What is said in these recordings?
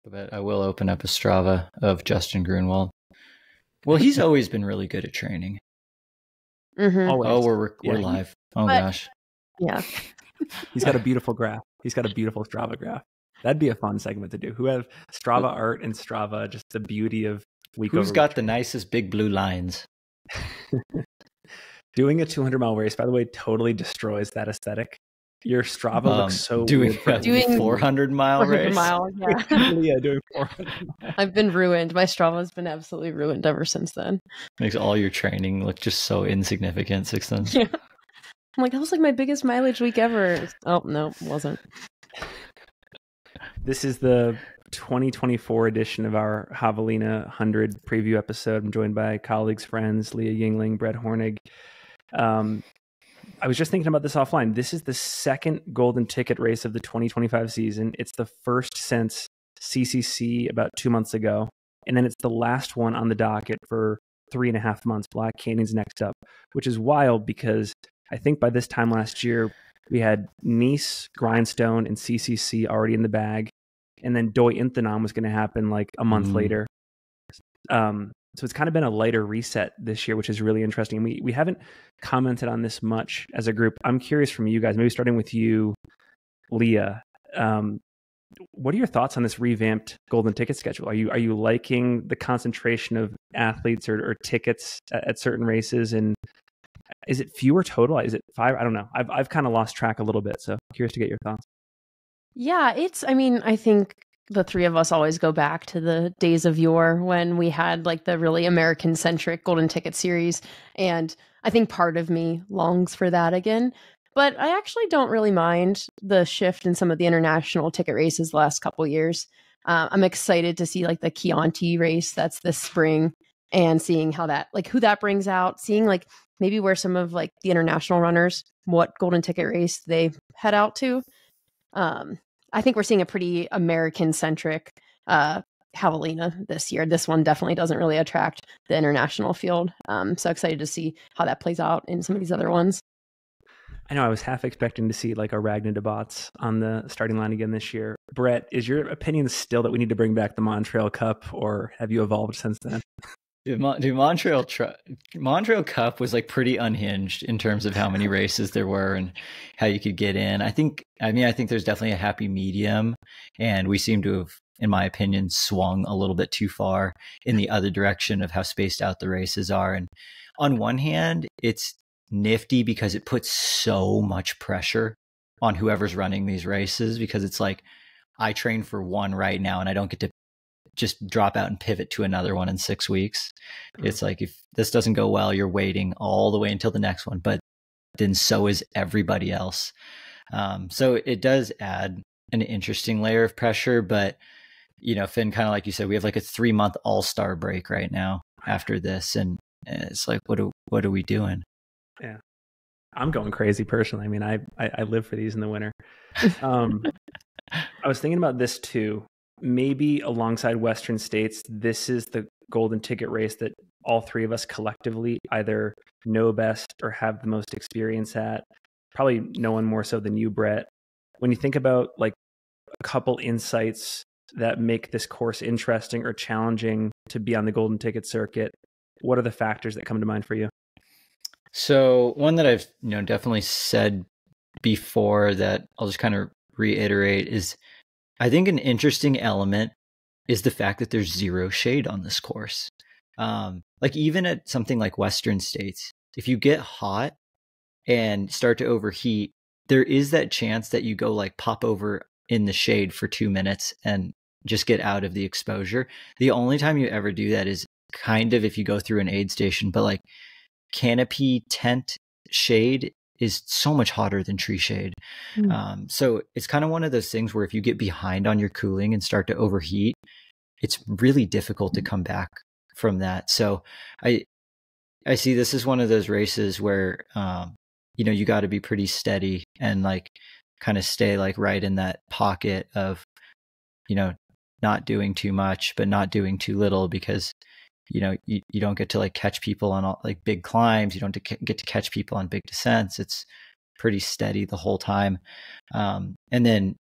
But I will open up a Strava of Justin Grunwald. Well, he's always been really good at training. Mm-hmm. Oh, we're live. Oh, gosh. Yeah. He's got a beautiful graph. He's got a beautiful Strava graph. That'd be a fun segment to do. Who have Strava art and Strava, just the beauty of week over Who's got week. the nicest big blue lines? Doing a 200-mile race, by the way, totally destroys that aesthetic. Your Strava looks so doing weird. Doing 400-mile race. Yeah, doing 400 miles. I've been ruined. My Strava's been absolutely ruined ever since then. Makes all your training look just so insignificant, Sixton. Yeah. I'm like, that was like my biggest mileage week ever. Oh, no, it wasn't. This is the 2024 edition of our Javelina Jundred preview episode. I'm joined by colleagues, friends, Leah Yingling, Brett Hornig. I was just thinking about this offline. This is the second golden ticket race of the 2025 season. It's the first since CCC about 2 months ago. And then it's the last one on the docket for 3.5 months. Black Canyon's next up, which is wild because I think by this time last year, we had Nice, Grindstone, and CCC already in the bag. And then Doi Inthanon was going to happen like a month later. So it's kind of been a lighter reset this year, which is really interesting. We haven't commented on this much as a group. I'm curious from you guys, maybe starting with you, Leah. What are your thoughts on this revamped golden ticket schedule? Are you liking the concentration of athletes or tickets at certain races? And is it fewer total? Is it 5? I don't know. I've kind of lost track a little bit. So curious to get your thoughts. Yeah, I think the three of us always go back to the days of yore when we had like the really American-centric golden ticket series. And I think part of me longs for that again. But I actually don't really mind the shift in some of the international ticket races the last couple of years. I'm excited to see like the Chianti race that's this spring and seeing how that, like who that brings out, seeing like maybe where some of like the international runners, what golden ticket race they head out to. I think we're seeing a pretty American-centric Javelina this year. This one definitely doesn't really attract the international field. So excited to see how that plays out in some of these other ones. I know I was half expecting to see like a Ragnar DeBots on the starting line again this year. Brett, is your opinion still that we need to bring back the Montreal Cup, or have you evolved since then? Montreal Cup was like pretty unhinged in terms of how many races there were and how you could get in. I think there's definitely a happy medium, and we seem to have, in my opinion, swung a little bit too far in the other direction of how spaced out the races are. And on one hand, it's nifty because it puts so much pressure on whoever's running these races, because it's like, I train for one right now and I don't get to just drop out and pivot to another one in 6 weeks. It's like, if this doesn't go well, you're waiting all the way until the next one, but then so is everybody else. So it does add an interesting layer of pressure, but Finn, kind of like you said, we have like a 3-month all-star break right now after this. And it's like, what are we doing? Yeah. I'm going crazy personally. I mean, I live for these in the winter. I was thinking about this too. Maybe alongside Western States, this is the golden ticket race that all three of us collectively either know best or have the most experience at. Probably no one more so than you, Brett. When you think about like a couple insights that make this course interesting or challenging to be on the golden ticket circuit, what are the factors that come to mind for you? So one that I've definitely said before that I'll just kind of reiterate is, I think an interesting element is the fact that there's zero shade on this course. Like even at something like Western States, if you get hot and start to overheat, there is that chance that you go like pop over in the shade for 2 minutes and just get out of the exposure. The only time you ever do that is kind of if you go through an aid station, but like canopy tent shade is so much hotter than tree shade. So it's kind of one of those things where if you get behind on your cooling and start to overheat, it's really difficult to come back from that. So I see this as one of those races where, you got to be pretty steady and like kind of stay like right in that pocket of, not doing too much, but not doing too little, because you don't get to like catch people on all, like big climbs. You don't get to catch people on big descents. It's pretty steady the whole time. And then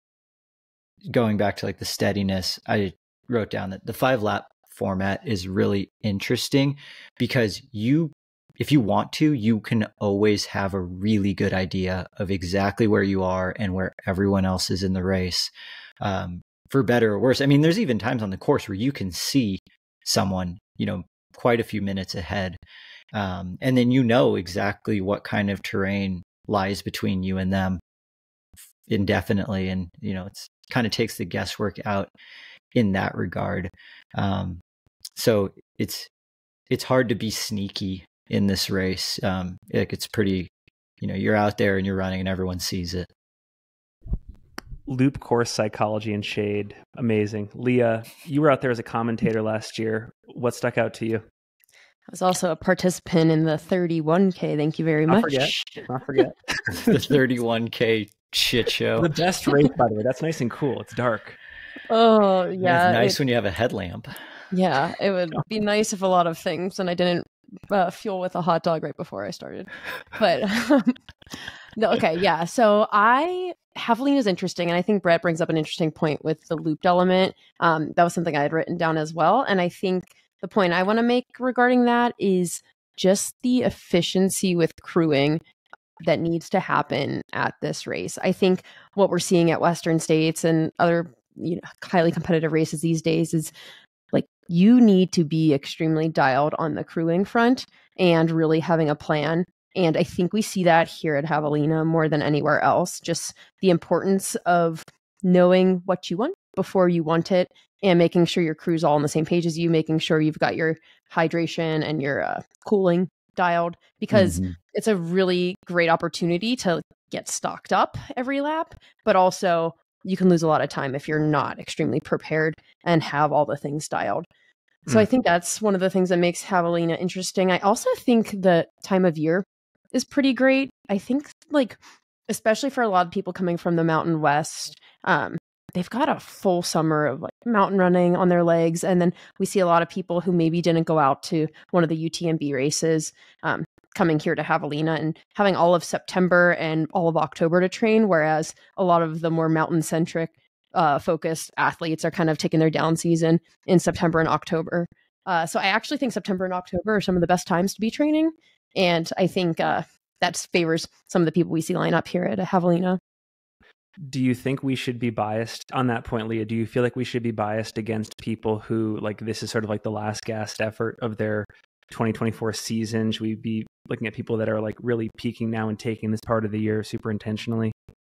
going back to like the steadiness, I wrote down that the 5-lap format is really interesting because if you want to, you can always have a really good idea of exactly where you are and where everyone else is in the race, for better or worse. I mean, there's even times on the course where you can see someone, quite a few minutes ahead. And then exactly what kind of terrain lies between you and them indefinitely. And, it's kind of takes the guesswork out in that regard. So it's hard to be sneaky in this race. It's pretty, you're out there and you're running and everyone sees it. Loop course psychology and shade. Amazing. Leah, you were out there as a commentator last year. What stuck out to you? I was also a participant in the 31K. Thank you very much. Not forget. The 31K shit show. The best race, by the way. That's nice and cool. It's dark. Oh, yeah. It's nice when you have a headlamp. Yeah, it would be nice if a lot of things, and I didn't fuel with a hot dog right before I started. But no, okay, yeah. So Javelina is interesting, and I think Brett brings up an interesting point with the looped element. That was something I had written down as well, and I think the point I want to make regarding that is just the efficiency with crewing that needs to happen at this race. I think what we're seeing at Western States and other highly competitive races these days is you need to be extremely dialed on the crewing front and really having a plan. And I think we see that here at Javelina more than anywhere else. Just the importance of knowing what you want before you want it and making sure your crew's all on the same page as you, making sure you've got your hydration and your cooling dialed, because it's a really great opportunity to get stocked up every lap, but also you can lose a lot of time if you're not extremely prepared and have all the things dialed. So I think that's one of the things that makes Javelina interesting. I also think the time of year is pretty great. I think especially for a lot of people coming from the Mountain West, they've got a full summer of mountain running on their legs. And then we see a lot of people who maybe didn't go out to one of the UTMB races, coming here to Javelina and having all of September and all of October to train, whereas a lot of the more mountain-centric focused athletes are kind of taking their down season in September and October. So I actually think September and October are some of the best times to be training. And I think that favors some of the people we see line up here at Javelina. Do you think we should be biased on that point, Leah? Do you feel like we should be biased against people who this is sort of the last gasp effort of their 2024 season? Should we be looking at people that are really peaking now and taking this part of the year super intentionally?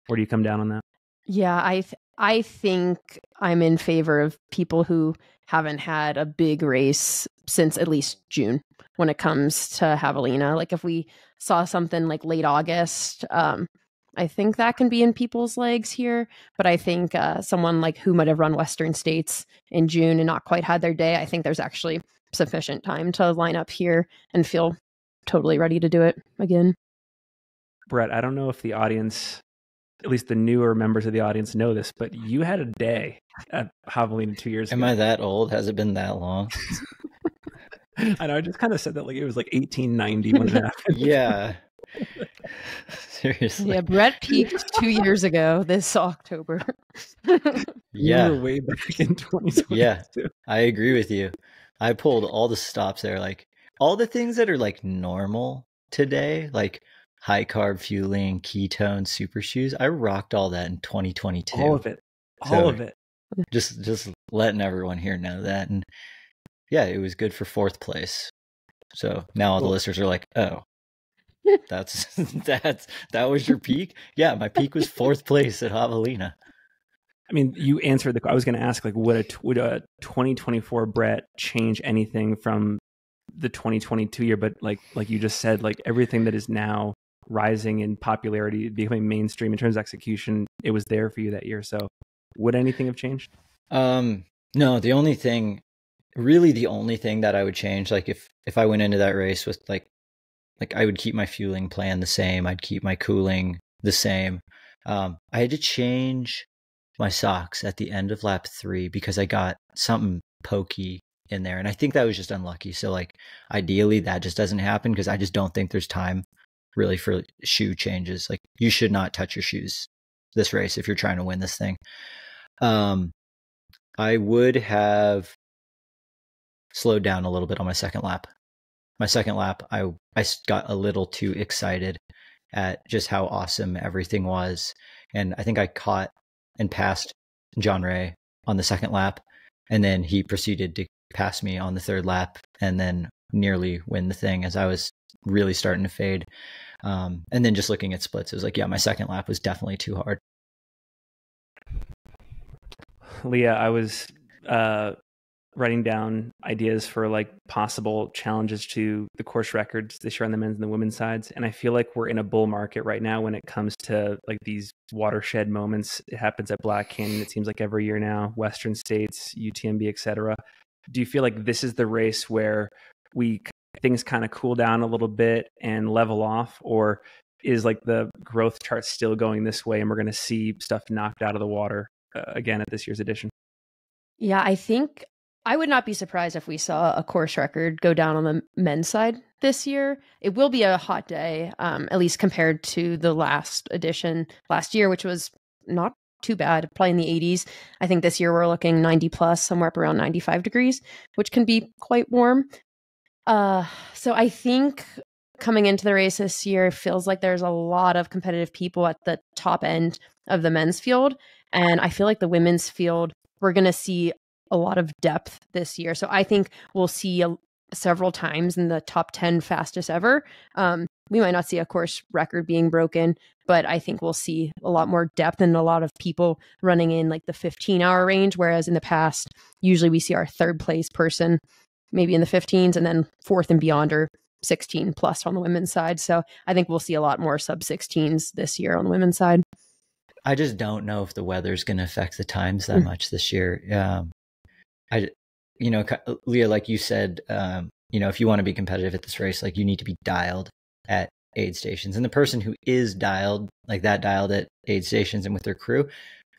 Or do you come down on that? Yeah, I think I'm in favor of people who haven't had a big race since at least June when it comes to Javelina. If we saw something late August, I think that can be in people's legs here. But I think someone who might have run Western States in June and not quite had their day, I think there's actually sufficient time to line up here and feel totally ready to do it again. Brett, I don't know if the audience, at least the newer members of the audience, know this, but you had a day at Javelina 2 years ago. Am I that old? Has it been that long? I know, I just kind of said that it was 1890 when it happened. Yeah. Seriously. Yeah, Brett peaked 2 years ago this October. Yeah. You were way back in 2022. Yeah, I agree with you. I pulled all the stops there, all the things that are normal today, high carb fueling, ketone, super shoes. I rocked all that in 2022. All of it. All of it. Just letting everyone here know that. And yeah, it was good for 4th place. So now all the listeners are oh, that was your peak? Yeah, my peak was 4th place at Javelina. I mean, you answered I was going to ask, would a 2024 Brett change anything from the 2022 year? But like you just said, everything that is now rising in popularity, becoming mainstream in terms of execution, it was there for you that year. So would anything have changed? No, the only thing that I would change, if I went into that race with I would keep my fueling plan the same. I'd keep my cooling the same. I had to change my socks at the end of lap 3 because I got something pokey in there. And I think that was just unlucky. So ideally that just doesn't happen because I just don't think there's time really for shoe changes. You should not touch your shoes this race if you're trying to win this thing. I would have slowed down a little bit on my second lap. My second lap, I got a little too excited at just how awesome everything was. And I think I caught and passed John Ray on the second lap. And then he proceeded to pass me on the third lap and then nearly win the thing as I was really starting to fade. And then just looking at splits, it was like, yeah, my second lap was definitely too hard. Leah, I was writing down ideas for like possible challenges to the course records this year on the men's and the women's sides. And I feel like we're in a bull market right now when it comes to like these watershed moments. It happens at Black Canyon, it seems like every year now, Western States, UTMB, etc. Do you feel like this is the race where things kind of cool down a little bit and level off, or is like the growth chart still going this way and we're going to see stuff knocked out of the water again at this year's edition? Yeah, I think I would not be surprised if we saw a course record go down on the men's side this year. It will be a hot day, at least compared to the last edition last year, which was not too bad, probably in the 80s. I think this year we're looking 90 plus, somewhere up around 95 degrees, which can be quite warm. So I think coming into the race this year, it feels like there's a lot of competitive people at the top end of the men's field. And I feel like the women's field, we're going to see a lot of depth this year. So I think we'll see several times in the top 10 fastest ever. We might not see a course record being broken, but I think we'll see a lot more depth and a lot of people running in like the 15-hour range. Whereas in the past, usually we see our third place person maybe in the 15s, and then fourth and beyond are 16 plus on the women's side. So I think we'll see a lot more sub 16s this year on the women's side. I just don't know if the weather's going to affect the times that much this year. Leah, like you said, if you want to be competitive at this race, like you need to be dialed at aid stations. And the person who is dialed at aid stations and with their crew,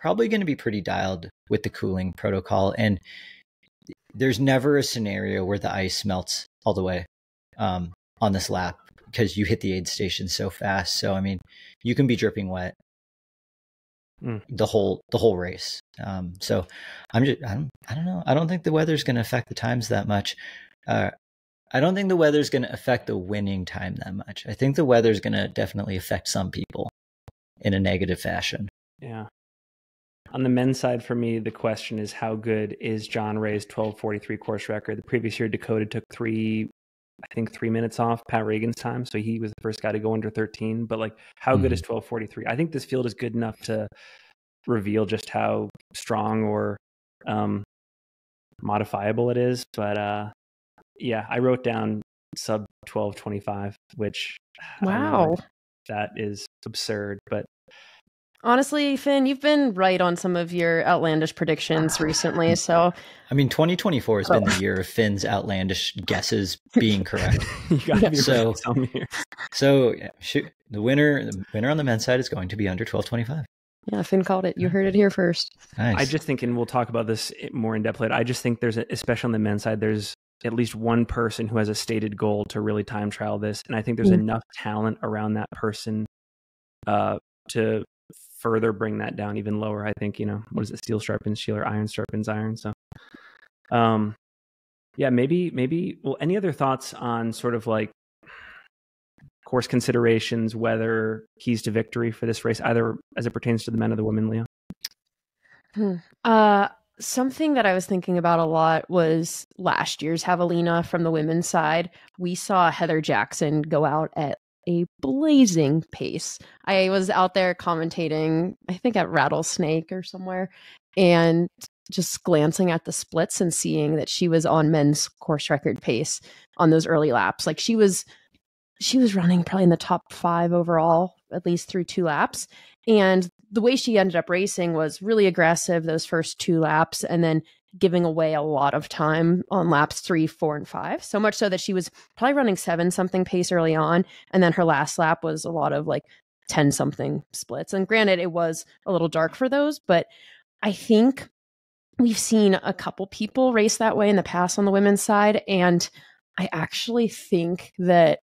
probably going to be pretty dialed with the cooling protocol. And there's never a scenario where the ice melts all the way on this lap because you hit the aid station so fast. So, I mean, you can be dripping wet the whole race. So I don't know. I don't think the weather's going to affect the times that much. I don't think the weather's going to affect the winning time that much. I think the weather's going to definitely affect some people in a negative fashion. Yeah. On the men's side, for me, the question is how good is John Ray's 12:43 course record? The previous year, Dakota took 3 minutes off Pat Reagan's time. So he was the first guy to go under 13. But like, how good is 12:43? I think this field is good enough to reveal just how strong or modifiable it is. But yeah, I wrote down sub 12:25, which wow, that is absurd. But honestly, Finn, you've been right on some of your outlandish predictions recently. So, I mean, 2024 has been the year of Finn's outlandish guesses being correct. So shoot, the winner on the men's side is going to be under 12:25. Yeah, Finn called it. You heard it here first. Nice. I just think, and we'll talk about this more in depth later, I just think there's, especially on the men's side, there's at least one person who has a stated goal to really time trial this. And I think there's enough talent around that person to further bring that down even lower. I think, what is it? Steel sharpens steel, or iron sharpens iron. So, yeah, maybe, well, any other thoughts on sort of like course considerations, whether keys to victory for this race, either as it pertains to the men or the women, Leah? Something that I was thinking about a lot was last year's Javelina from the women's side. We saw Heather Jackson go out at a blazing pace. I was out there commentating, I think at Rattlesnake or somewhere, and just glancing at the splits and seeing that she was on men's course record pace on those early laps. Like she was running probably in the top 5 overall, at least through 2 laps. And the way she ended up racing was really aggressive those first 2 laps, and then giving away a lot of time on laps 3, 4, and 5. So much so that she was probably running 7-something pace early on. And then her last lap was a lot of like 10-something splits. And granted, it was a little dark for those, but I think we've seen a couple people race that way in the past on the women's side. And I actually think that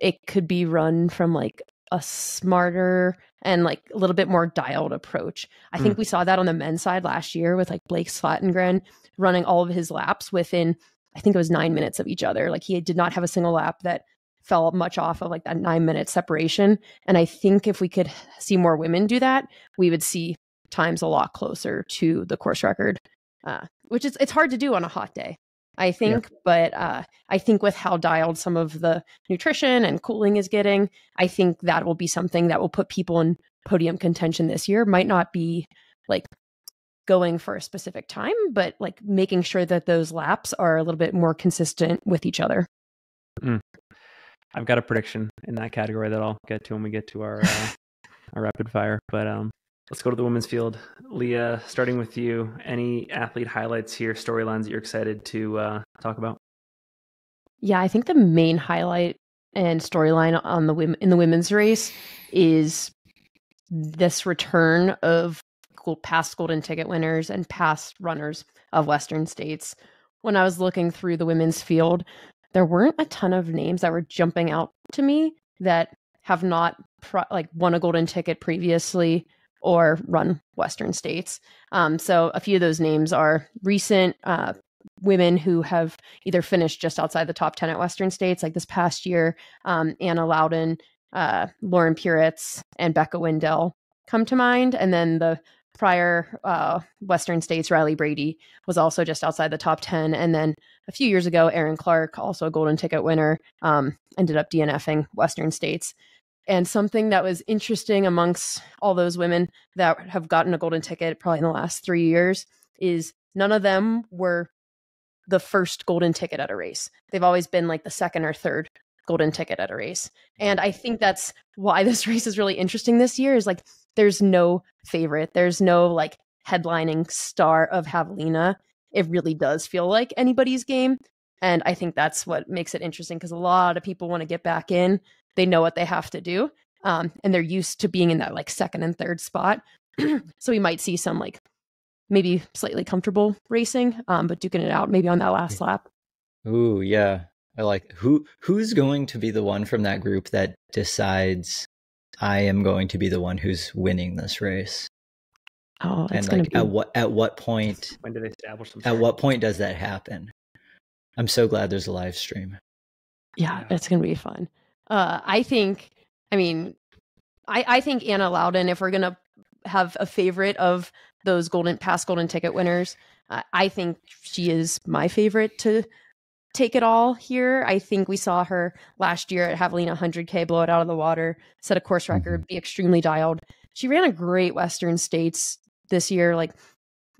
it could be run from like a smarter and like a little bit more dialed approach. I think we saw that on the men's side last year with like Blake Slatengren running all of his laps within, I think it was 9 minutes of each other. Like he did not have a single lap that fell much off of like that 9-minute separation. And I think if we could see more women do that, we would see times a lot closer to the course record, which is, it's hard to do on a hot day, I think. But I think with how dialed some of the nutrition and cooling is getting, I think that will be something that will put people in podium contention this year. Might not be like going for a specific time, but like making sure that those laps are a little bit more consistent with each other. I've got a prediction in that category that I'll get to when we get to our rapid fire. But let's go to the women's field. Leah, starting with you, any athlete highlights here, storylines that you're excited to talk about? Yeah, I think the main highlight and storyline on in the women's race is this return of past golden ticket winners and past runners of Western States. When I was looking through the women's field, there weren't a ton of names that were jumping out to me that have not won a golden ticket previously or run Western States. So a few of those names are recent women who have either finished just outside the top 10 at Western States, like this past year. Anna Loudon, Lauren Puritz, and Becca Wendell come to mind. And then the prior Western States, Riley Brady was also just outside the top 10. And then a few years ago, Erin Clark, also a golden ticket winner, ended up DNFing Western States. And something that was interesting amongst all those women that have gotten a golden ticket probably in the last 3 years is none of them were the first golden ticket at a race. They've always been like the second or third golden ticket at a race. And I think that's why this race is really interesting this year, is like there's no favorite. There's no like headlining star of Javelina. It really does feel like anybody's game. And I think that's what makes it interesting, because a lot of people want to get back in. They know what they have to do. And they're used to being in that like second and third spot. So we might see some like maybe slightly comfortable racing, but duking it out maybe on that last lap. Ooh, yeah. I like who's going to be the one from that group that decides I am going to be the one who's winning this race. Oh, and like at what point? When do they establish them? At what point does that happen? I'm so glad there's a live stream. Yeah, it's gonna be fun. I think Anna Loudon, if we're gonna have a favorite of those past golden ticket winners, I think she is my favorite to take it all here. I think we saw her last year at Javelina 100K blow it out of the water, set a course record, be extremely dialed. She ran a great Western States this year, like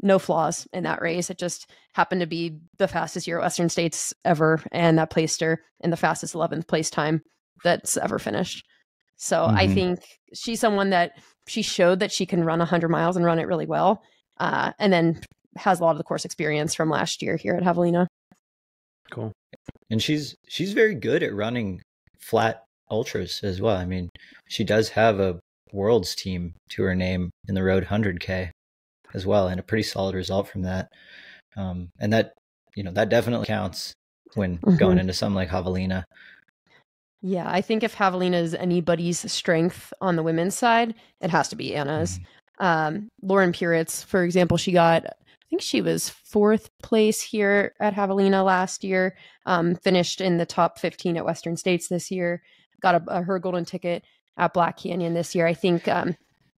no flaws in that race. It just happened to be the fastest year at Western States ever, and that placed her in the fastest 11th place time that's ever finished. So I think she's someone that she showed that she can run 100 miles and run it really well, and then has a lot of the course experience from last year here at Javelina. Cool. And she's very good at running flat ultras as well. I mean, she does have a world's team to her name in the road 100K as well, and a pretty solid result from that. And that, that definitely counts when going into something like Javelina. Yeah, I think if Javelina is anybody's strength on the women's side, it has to be Anna's. Lauren Puritz, for example, I think she was 4th place here at Javelina last year, finished in the top 15 at Western States this year, got her golden ticket at Black Canyon this year. I think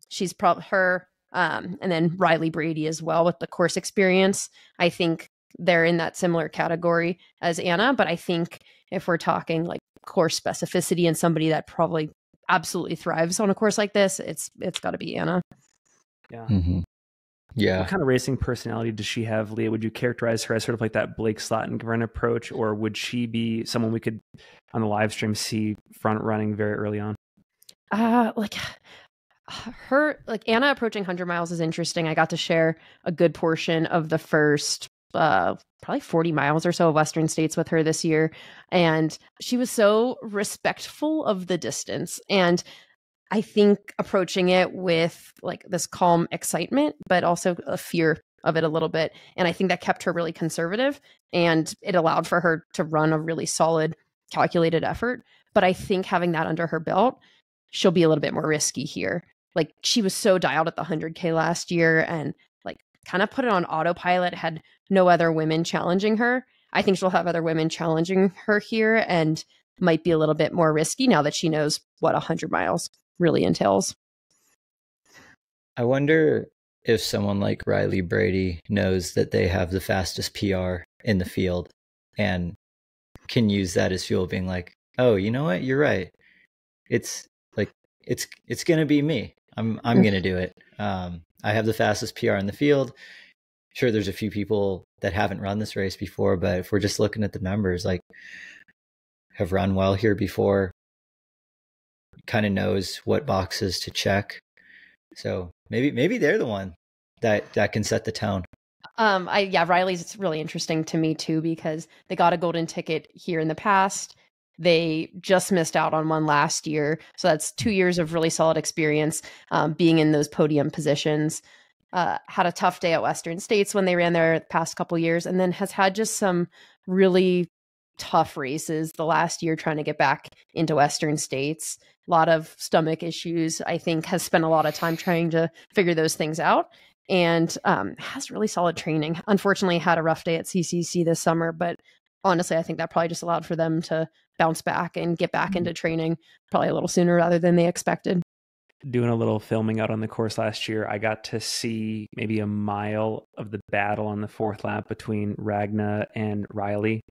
she's probably her, and then Riley Brady as well with the course experience. I think they're in that similar category as Anna, but I think if we're talking like course specificity and somebody that probably absolutely thrives on a course like this, it's got to be Anna. Yeah. Yeah. What kind of racing personality does she have, Leah? Would you characterize her as sort of like that Blake Slatengren approach, or would she be someone we could on the live stream see front running very early on? Anna approaching 100 miles is interesting. I got to share a good portion of the first probably 40 miles or so of Western States with her this year, and she was so respectful of the distance, and I think approaching it with like this calm excitement, but also a fear of it a little bit. And I think that kept her really conservative, and it allowed for her to run a really solid, calculated effort. But I think having that under her belt, she'll be a little bit more risky here. Like, she was so dialed at the 100K last year and like kind of put it on autopilot, had no other women challenging her. I think she'll have other women challenging her here and might be a little bit more risky now that she knows what 100 miles really entails. I wonder if someone like Riley Brady knows that they have the fastest PR in the field and can use that as fuel, being like, oh, you know what? You're right. It's going to be me. I'm going to do it. I have the fastest PR in the field. Sure, there's a few people that haven't run this race before, but if we're just looking at the numbers, like, have run well here before, kind of knows what boxes to check. So maybe they're the one that can set the tone. Riley's really interesting to me too, because they got a golden ticket here in the past. They just missed out on one last year. So that's 2 years of really solid experience, being in those podium positions. Had a tough day at Western States when they ran there the past couple years, and then has had just some really tough races the last year trying to get back into Western States. A lot of stomach issues. I think has spent a lot of time trying to figure those things out, and has really solid training. Unfortunately, had a rough day at CCC this summer, but honestly, I think that probably just allowed for them to bounce back and get back into training probably a little sooner rather than they expected. Doing a little filming out on the course last year, I got to see maybe a mile of the battle on the fourth lap between Ragna and Riley.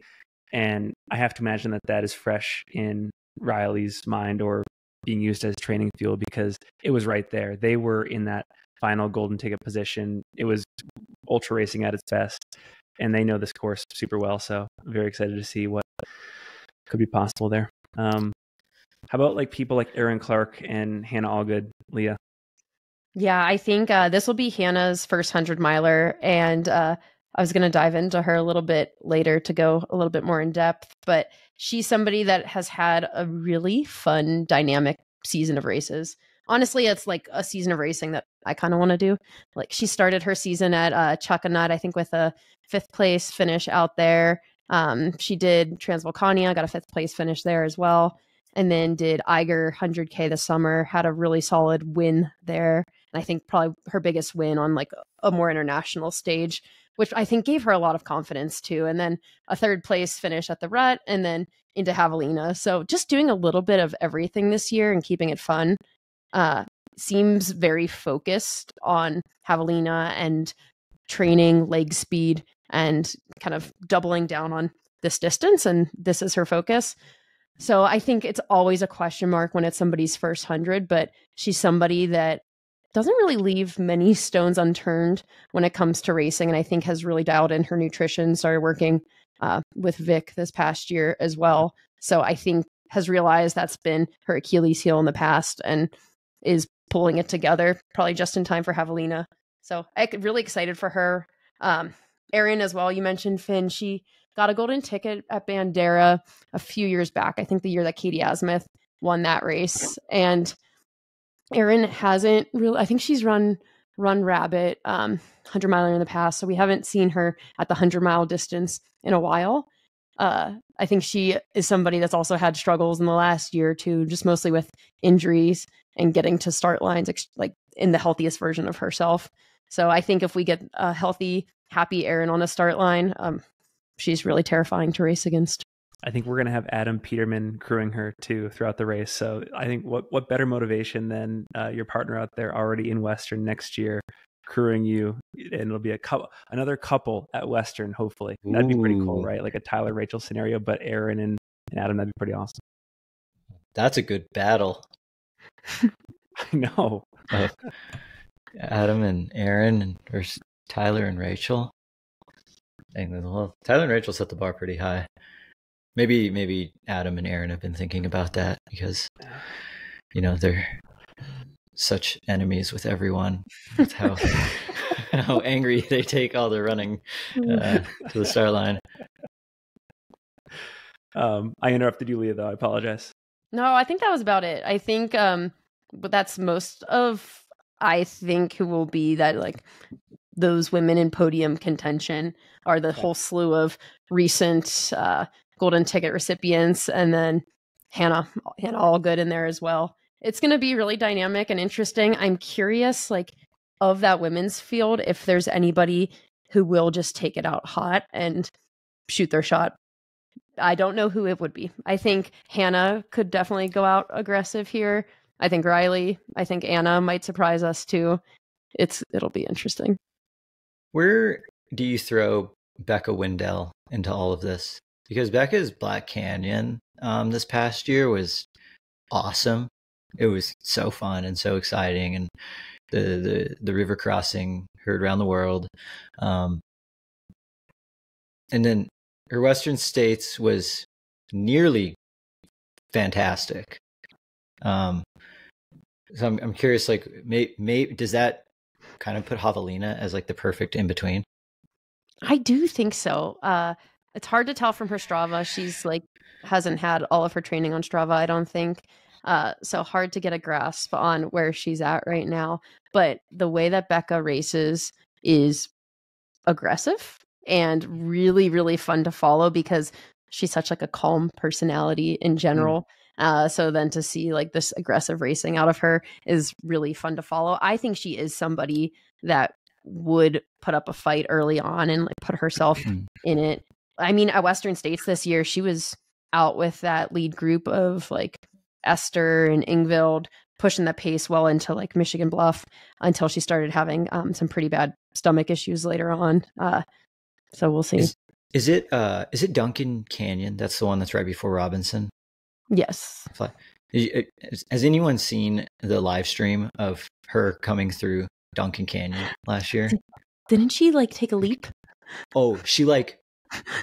And I have to imagine that that is fresh in Riley's mind or being used as training fuel, because it was right there. They were in that final golden ticket position. It was ultra racing at its best, and they know this course super well. So I'm very excited to see what could be possible there. How about like people like Erin Clark and Hannah Allgood, Leah? Yeah, I think this will be Hannah's first 100 miler, and I was going to dive into her a little bit later to go a little bit more in depth, but she's somebody that has had a really fun, dynamic season of races. Honestly, it's like a season of racing that I kind of want to do. Like, she started her season at Chuckanut, I think, with a 5th place finish out there. She did Transvolcania, got a 5th place finish there as well. And then did Eiger 100K this summer, had a really solid win there. And I think probably her biggest win on like a more international stage, which I think gave her a lot of confidence too. And then a 3rd place finish at the Rut and then into Javelina. So just doing a little bit of everything this year and keeping it fun. Seems very focused on Javelina and training leg speed and kind of doubling down on this distance. And this is her focus. So I think it's always a question mark when it's somebody's first 100, but she's somebody that doesn't really leave many stones unturned when it comes to racing. And I think has really dialed in her nutrition, started working with Vic this past year as well. So I think has realized that's been her Achilles heel in the past and is pulling it together probably just in time for Javelina. So I'm really excited for her. Erin as well, you mentioned Finn. She got a golden ticket at Bandera a few years back. I think the year that Katie Asmuth won that race. And Erin hasn't really, I think she's run Rabbit 100 miler in the past. So we haven't seen her at the 100-mile distance in a while. I think she is somebody that's also had struggles in the last year or two, just mostly with injuries and getting to start lines like in the healthiest version of herself. So I think if we get a healthy, happy Erin on a start line, she's really terrifying to race against. I think we're going to have Adam Peterman crewing her too throughout the race. So I think what better motivation than your partner out there already in Western next year crewing you, and it'll be another couple at Western, hopefully. Ooh. That'd be pretty cool, right? Like a Tyler Rachel scenario, but Erin and Adam, that'd be pretty awesome. That's a good battle. I know. Adam and Erin versus Tyler and Rachel. Well, Tyler and Rachel set the bar pretty high. Maybe Adam and Erin have been thinking about that because, they're such enemies with everyone. With how angry they take all the running to the start line. I interrupted you, Leah, though. I apologize. No, I think that was about it. I think but that's most of, I think, who will be that, like, those women in podium contention are the whole slew of recent golden ticket recipients, and then Hannah Allgood in there as well. It's going to be really dynamic and interesting. I'm curious, like, of that women's field, if there's anybody who will just take it out hot and shoot their shot. I don't know who it would be. I think Hannah could definitely go out aggressive here. I think Riley, I think Anna might surprise us too. It'll be interesting. Where do you throw Becca Wendell into all of this? Because Becca's Black Canyon this past year was awesome. It was so fun and so exciting, and the river crossing, heard around the world, and then her Western States was nearly fantastic. So I'm curious, like, does that kind of put Javelina as like the perfect in between? I do think so. It's hard to tell from her Strava. She's like hasn't had all of her training on Strava, I don't think. So hard to get a grasp on where she's at right now. But the way that Becca races is aggressive and really, really fun to follow because she's such like a calm personality in general. So then to see like this aggressive racing out of her is really fun to follow. I think she is somebody that would put up a fight early on and like put herself in it. I mean, at Western States this year, she was out with that lead group of like Esther and Ingvild, pushing the pace well into like Michigan Bluff until she started having some pretty bad stomach issues later on. So we'll see. Is it Duncan Canyon? That's the one that's right before Robinson. Yes. Has anyone seen the live stream of her coming through Duncan Canyon last year? Didn't she like take a leap? Oh, she like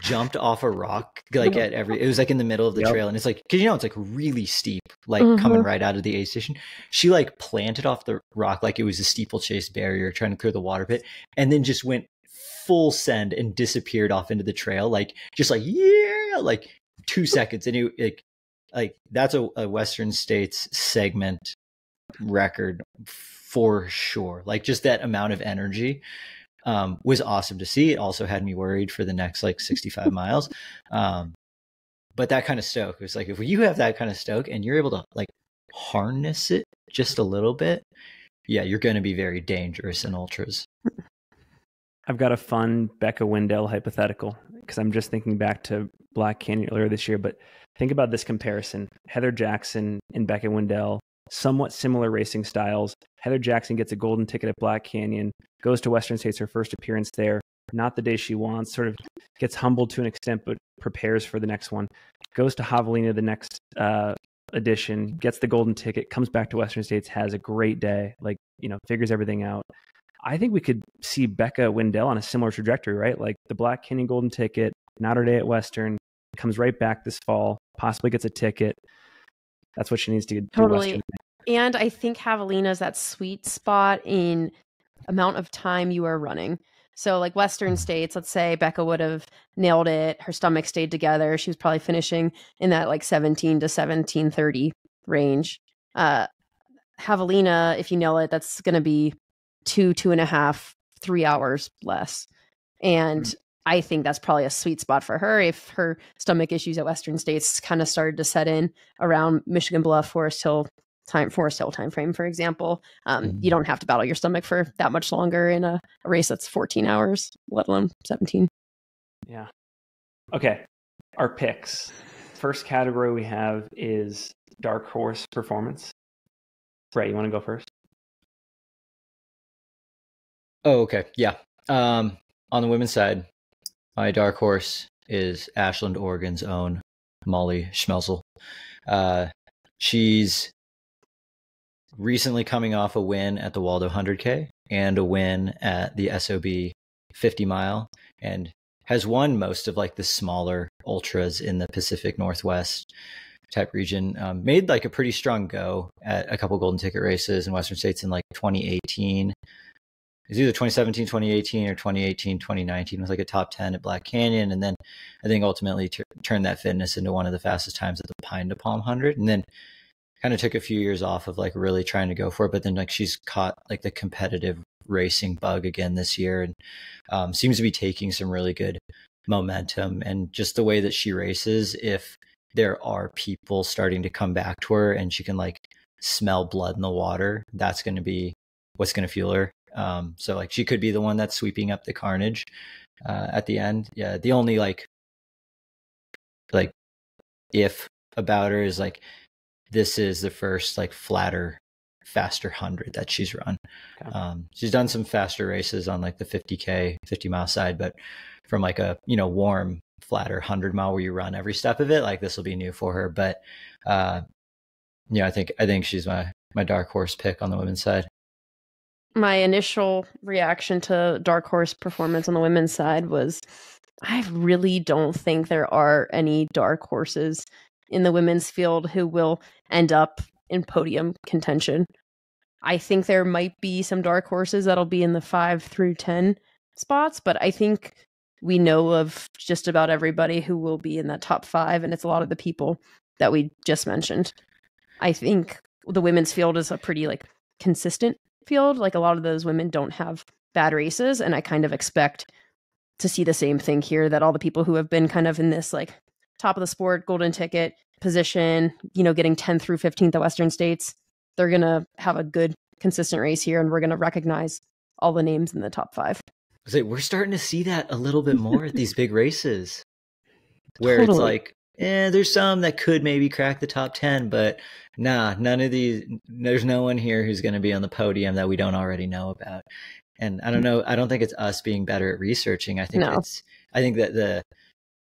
jumped off a rock like it was like in the middle of the trail, and it's like, because it's like really steep, like coming right out of the aid station. She like planted off the rock like it was a steeplechase barrier trying to clear the water pit, and then just went full send and disappeared off into the trail, like just like like 2 seconds, and it like that's a Western States segment record for sure. Like just that amount of energy was awesome to see. It also had me worried for the next like 65 miles. But that kind of stoke, it was like, if you have that kind of stoke and you're able to like harness it just a little bit, yeah, you're going to be very dangerous in ultras. I've got a fun Becca Wendell hypothetical because I'm just thinking back to Black Canyon earlier this year, but think about this comparison. Heather Jackson and Becca Wendell, somewhat similar racing styles. Heather Jackson gets a golden ticket at Black Canyon, goes to Western States, her first appearance there, not the day she wants, sort of gets humbled to an extent, but prepares for the next one. Goes to Javelina the next edition, gets the golden ticket, comes back to Western States, has a great day, like, figures everything out. I think we could see Becca Wendell on a similar trajectory, right? Like the Black Canyon golden ticket, not her day at Western, comes right back this fall, possibly gets a ticket. That's what she needs to do. Totally. And I think Javelina is that sweet spot in amount of time you are running. So like Western States, let's say Becca would have nailed it. Her stomach stayed together. She was probably finishing in that like 17 to 17:30 range. Javelina, if you nail it, that's going to be 2.5, 3 hours less. And I think that's probably a sweet spot for her if her stomach issues at Western States kind of started to set in around Michigan Bluff, Forest Hill timeframe, for example. You don't have to battle your stomach for that much longer in a race that's 14 hours, let alone 17. Yeah. Okay. Our picks. First category we have is dark horse performance. Brett, you want to go first? Oh, okay. Yeah. On the women's side, my dark horse is Ashland, Oregon's own Molly Schmelzel. She's recently coming off a win at the Waldo 100K and a win at the SOB 50 mile, and has won most of like the smaller ultras in the Pacific Northwest type region. Made like a pretty strong go at a couple golden ticket races in Western States in like 2018. It was either 2017, 2018 or 2018, 2019 was like a top 10 at Black Canyon. And then I think ultimately turned that fitness into one of the fastest times at the Pine to Palm 100. And then kind of took a few years off of like really trying to go for it. But then like she's caught like the competitive racing bug again this year, and seems to be taking some really good momentum. And just the way that she races, if there are people starting to come back to her and she can like smell blood in the water, that's going to be what's going to fuel her. So like she could be the one that's sweeping up the carnage at the end. Yeah, the only like if about her is like this is the first like flatter, faster 100 that she's run. Okay. She's done some faster races on like the 50K, 50-mile side, but from like a, you know, warm, flatter 100-mile where you run every step of it, like this will be new for her. But yeah, I think she's my dark horse pick on the women's side. My initial reaction to dark horse performance on the women's side was, I really don't think there are any dark horses in the women's field who will end up in podium contention. I think there might be some dark horses that'll be in the 5 through 10 spots, but I think we know of just about everybody who will be in that top 5, and it's a lot of the people that we just mentioned. I think the women's field is a pretty like consistent field. Like a lot of those women don't have bad races, and I kind of expect to see the same thing here, that all the people who have been kind of in this like top of the sport, golden ticket position, you know, getting 10th through 15th at Western States, they're going to have a good, consistent race here, and we're going to recognize all the names in the top 5. We're starting to see that a little bit more at these big races where Totally. It's like, there's some that could maybe crack the top 10, but none of these, there's no one here who's going to be on the podium that we don't already know about. And I don't know, I don't think it's us being better at researching. I think I think that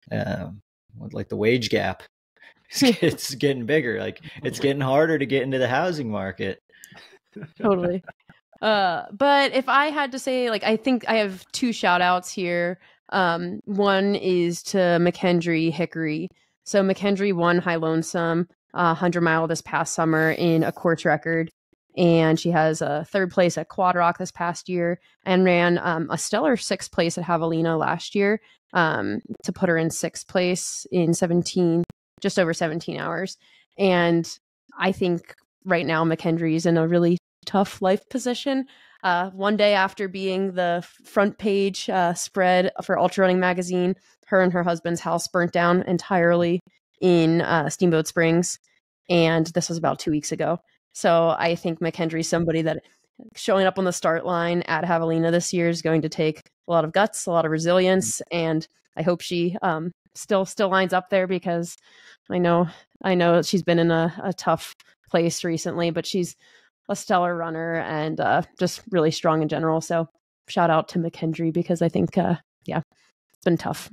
the wage gap, it's getting bigger. Like it's getting harder to get into the housing market. Totally. But if I had to say, like, I think I have 2 shout outs here. One is to McKendry Hickory. So McKendry won High Lonesome 100-mile this past summer in a course record. And she has a 3rd place at Quad Rock this past year, and ran a stellar 6th place at Javelina last year to put her in 6th place in just over 17 hours. And I think right now McKendry is in a really tough life position. One day after being the front page spread for Ultra Running magazine, her and her husband's house burnt down entirely in Steamboat Springs. And this was about 2 weeks ago. So I think McKendry's somebody that showing up on the start line at Javelina this year is going to take a lot of guts, a lot of resilience. And I hope she still lines up there, because I know she's been in a tough place recently, but she's a stellar runner and just really strong in general. So shout out to McKendry, because I think, it's been tough.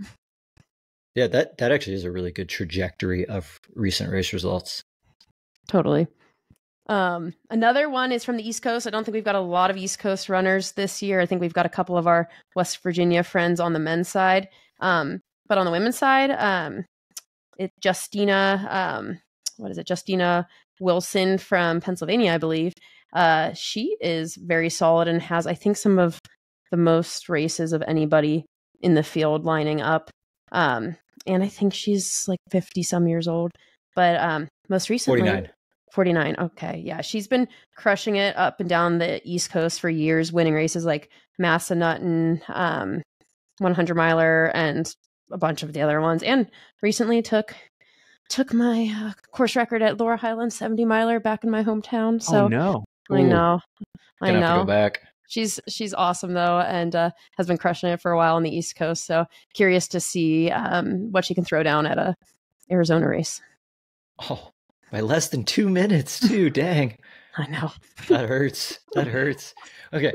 Yeah, that actually is a really good trajectory of recent race results. Totally. Another one is from the East Coast. I don't think we've got a lot of East Coast runners this year. I think we've got a couple of our West Virginia friends on the men's side. But on the women's side, Justina Wilson from Pennsylvania, I believe. She is very solid and has, I think, some of the most races of anybody in the field lining up. And I think she's like 50 some years old, but most recently 49. Okay. Yeah. She's been crushing it up and down the East Coast for years, winning races like Massanutten, 100-miler, and a bunch of the other ones. And recently took my course record at Laura Highland 70-miler back in my hometown. So oh, no. I know. Gonna have to go back. She's awesome though, and has been crushing it for a while on the East Coast. So curious to see what she can throw down at a Arizona race. Oh, by less than 2 minutes too. Dang. I know. That hurts. Okay.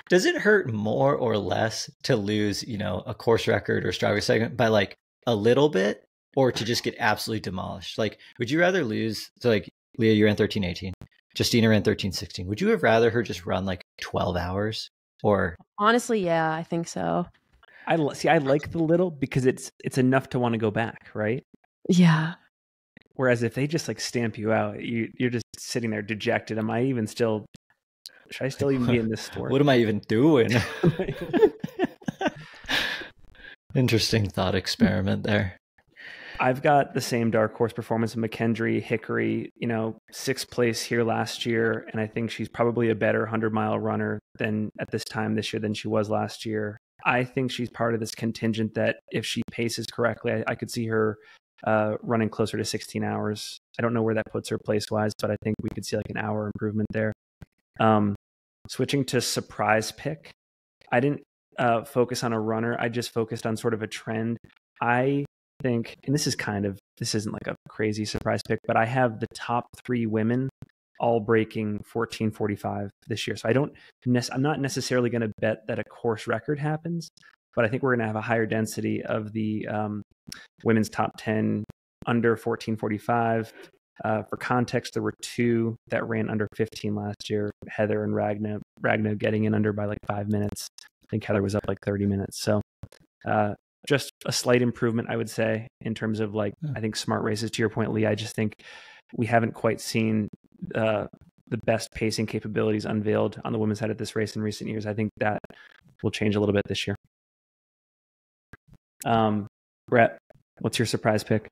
Does it hurt more or less to lose, a course record or Strava segment by like a little bit, or to just get absolutely demolished? Like, would you rather lose? So like Leah, you ran 13:18. Justina ran 13:16. Would you have rather her just run like 12 hours? Or honestly, yeah, I think so. I like the little, because it's enough to want to go back, right? Yeah. Whereas if they just like stamp you out, you're just sitting there dejected. Should I still even be in this sport? What am I even doing? Interesting thought experiment there. I've got the same dark horse performance of McKendry Hickory, 6th place here last year. And I think she's probably a better 100-mile runner than at this time this year than she was last year. I think she's part of this contingent that if she paces correctly, I could see her running closer to 16 hours. I don't know where that puts her place-wise, but I think we could see like an hour improvement there. Switching to surprise pick, I didn't focus on a runner. I just focused on sort of a trend. I think, and this isn't like a crazy surprise pick, but I have the top 3 women all breaking 14:45 this year. So I'm not necessarily going to bet that a course record happens, but I think we're going to have a higher density of the women's top 10 under 14:45. For context, there were 2 that ran under 15 last year, Heather and Ragna. Ragna getting in under by like 5 minutes. I think Heather was up like 30 minutes. So just a slight improvement, I would say, in terms of like, I think smart races. To your point, Lee, I just think we haven't quite seen the best pacing capabilities unveiled on the women's side of this race in recent years. I think that will change a little bit this year. Brett, what's your surprise pick?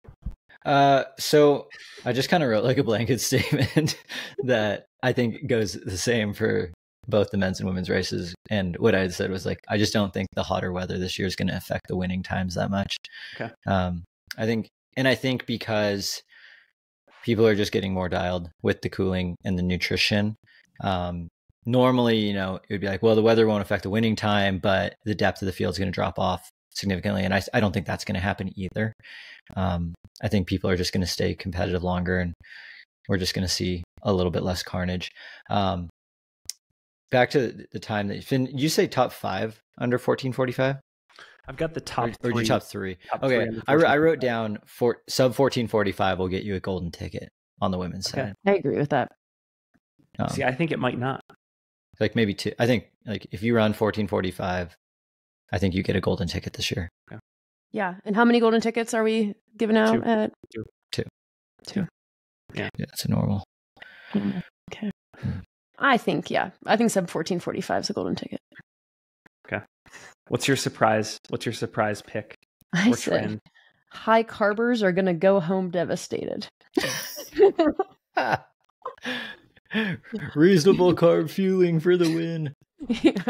So I just kind of wrote like a blanket statement that I think goes the same for both the men's and women's races. And what I said was like, I just don't think the hotter weather this year is going to affect the winning times that much. Okay. I think because people are just getting more dialed with the cooling and the nutrition. Normally, it would be like, well, the weather won't affect the winning time, but the depth of the field is going to drop off significantly. And I don't think that's going to happen either. I think people are just going to stay competitive longer, and we're just going to see a little bit less carnage. Back to the time that Finn, you say top 5 under 14:45? I've got the top 3. Or top 3. Top okay. 3 I wrote down sub 14:45 will get you a golden ticket on the women's side. I agree with that. See, I think it might not. Like maybe 2. I think like if you run 14:45, I think you get a golden ticket this year. Okay. Yeah. And how many golden tickets are we giving out 2. at? 2. Yeah, it's a normal. Okay. I think sub 14:45 is a golden ticket. Okay. What's your surprise pick? I said high carbers are going to go home devastated. Reasonable carb fueling for the win. Yeah.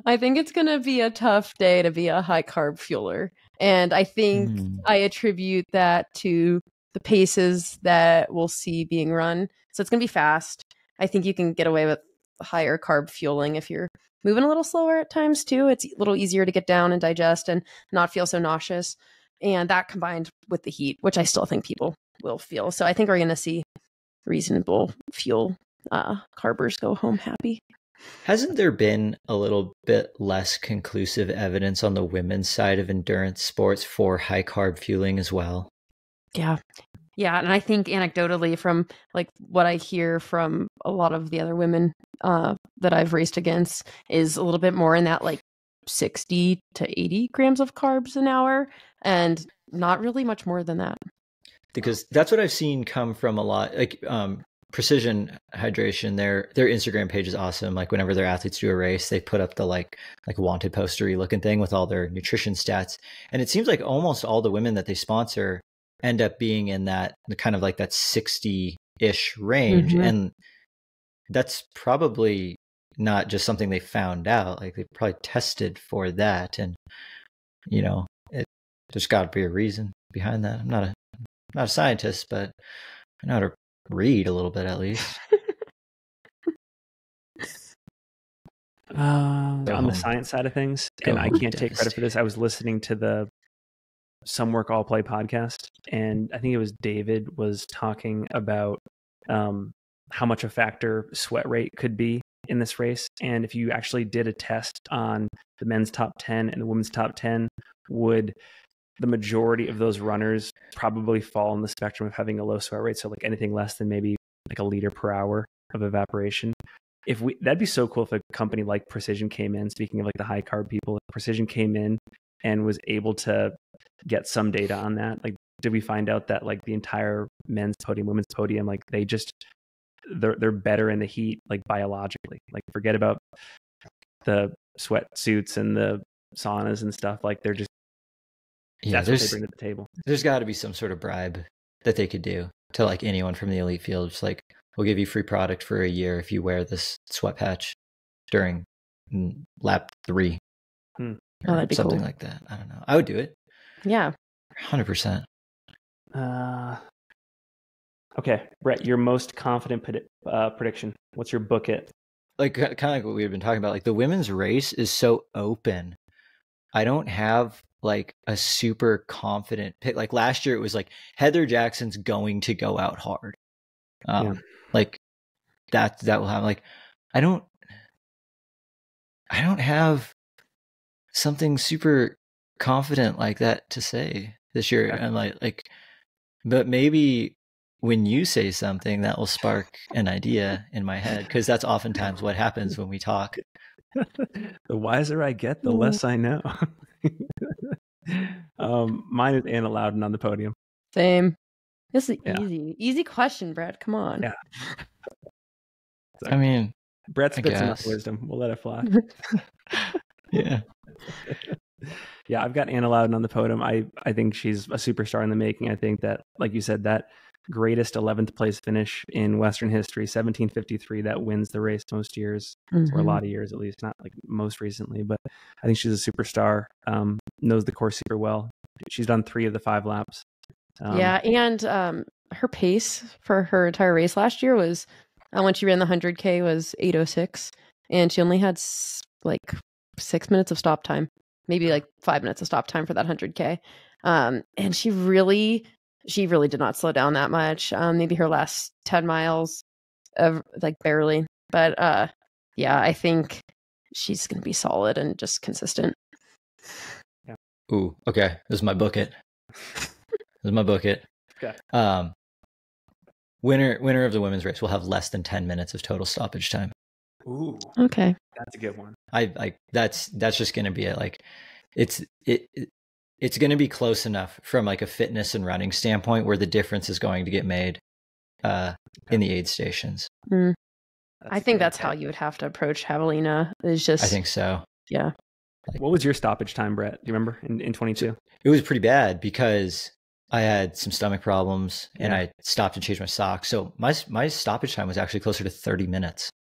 I think it's going to be a tough day to be a high carb fueler. And I think I attribute that to the paces that we'll see being run. So it's going to be fast. I think you can get away with higher carb fueling if you're moving a little slower at times too. It's a little easier to get down and digest and not feel so nauseous. And that combined with the heat, which I still think people will feel. So I think we're going to see reasonable fuel carbers go home happy. Hasn't there been a little bit less conclusive evidence on the women's side of endurance sports for high carb fueling as well? Yeah. Yeah. And I think anecdotally from like what I hear from a lot of the other women that I've raced against is a little bit more in that like 60 to 80 grams of carbs an hour and not really much more than that. Because that's what I've seen come from a lot, like Precision Hydration. Their Instagram page is awesome. Like whenever their athletes do a race, they put up the like wanted postery looking thing with all their nutrition stats. And it seems like almost all the women that they sponsor end up being in that kind of like that 60-ish range. Mm-hmm. And that's probably not just something they found out. Like they probably tested for that. And, there's got to be a reason behind that. I'm not a scientist, but I know how to read a little bit at least. On the science side of things, and I can't take credit for this, I was listening to the Some Work All Play podcast, and I think it was David was talking about how much a factor sweat rate could be in this race. And if you actually did a test on the men's top 10 and the women's top 10, would the majority of those runners probably fall on the spectrum of having a low sweat rate? So like anything less than maybe like a liter per hour of evaporation. That'd be so cool if a company like Precision came in, speaking of like the high carb people, if Precision came in and was able to get some data on that. Like, did we find out that like the entire men's podium, women's podium, like they're better in the heat, like biologically, like forget about the sweatsuits and the saunas and stuff. Like they're just, that's what they bring to the table. There's got to be some sort of bribe that they could do to like anyone from the elite field. Just like, we'll give you free product for a year if you wear this sweat patch during lap 3. That'd be something cool. like that. I don't know. I would do it. Yeah. 100%. Okay, Brett, your most confident prediction. What's your book it? Like kind of like what we've been talking about. Like the women's race is so open. I don't have like a super confident pick. Like last year, it was like Heather Jackson's going to go out hard. Like that will happen. Like I don't have something super confident like that to say this year. Okay. I'm like, but maybe when you say something that will spark an idea in my head, because that's oftentimes what happens when we talk. The wiser I get, the less I know. Mine is Anna Loudon on the podium. Same. This is easy question, Brett. Come on. Yeah. I mean, Brett spits enough wisdom. We'll let it fly. Yeah. Yeah, I've got Anna Loudon on the podium. I think she's a superstar in the making. I think that, like you said, that greatest 11th place finish in Western history, 1753, that wins the race most years, or a lot of years at least, not like most recently, but I think she's a superstar, knows the course super well. She's done 3 of the 5 laps. And her pace for her entire race last year was, when she ran the 100K, was 8:06, and she only had like 6 minutes of stop time, maybe like 5 minutes of stop time for that 100K. And she really did not slow down that much. Maybe her last 10 miles, like barely. But I think she's going to be solid and just consistent. Yeah. Ooh, okay. This is my book it. Okay. Winner of the women's race will have less than 10 minutes of total stoppage time. Ooh. Okay. That's a good one. That's just going to be it. Like it's going to be close enough from like a fitness and running standpoint where the difference is going to get made in the aid stations. I think that's how you would have to approach Javelina. Is just, I think so. Yeah. What was your stoppage time, Brett? Do you remember in 22? It was pretty bad because I had some stomach problems and I stopped and changed my socks. So my stoppage time was actually closer to 30 minutes.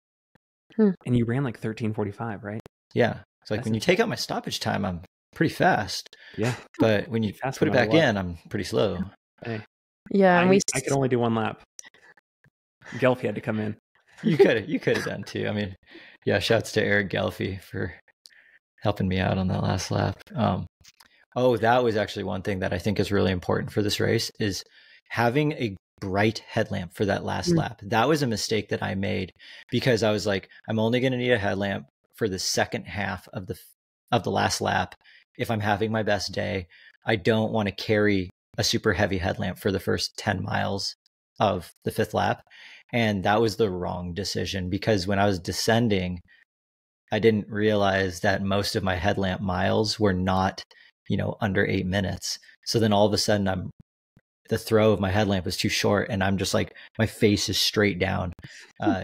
And you ran like 13:45, right? Yeah. It's like when you take out my stoppage time, I'm pretty fast. Yeah. But when you put it back in, I'm pretty slow. Hey. Yeah. I could only do 1 lap. Gelfie had to come in. You could have done 2. I mean, yeah, shouts to Eric Gelfie for helping me out on that last lap. That was actually one thing that I think is really important for this race is having a bright headlamp for that last lap. That was a mistake that I made because I was like, I'm only going to need a headlamp for the second half of the last lap. If I'm having my best day, I don't want to carry a super heavy headlamp for the first 10 miles of the 5th lap. And that was the wrong decision because when I was descending, I didn't realize that most of my headlamp miles were not, under 8 minutes. So then all of a sudden the throw of my headlamp was too short and I'm just like, my face is straight down,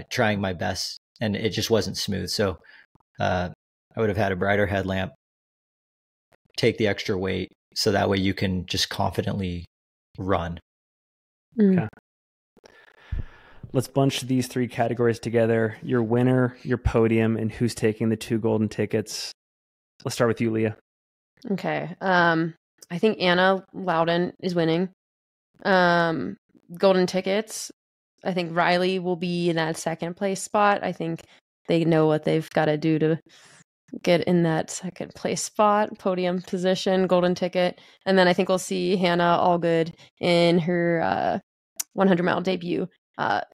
trying my best and it just wasn't smooth. So I would have had a brighter headlamp, take the extra weight so that way you can just confidently run. Okay. Let's bunch these 3 categories together. Your winner, your podium, and who's taking the 2 golden tickets. Let's start with you, Leah. Okay. I think Anna Loudon is winning. Golden tickets. I think Riley will be in that 2nd place spot. I think they know what they've got to do to get in that 2nd place spot, podium position, golden ticket. And then I think we'll see Hannah Allgood in her 100-mile debut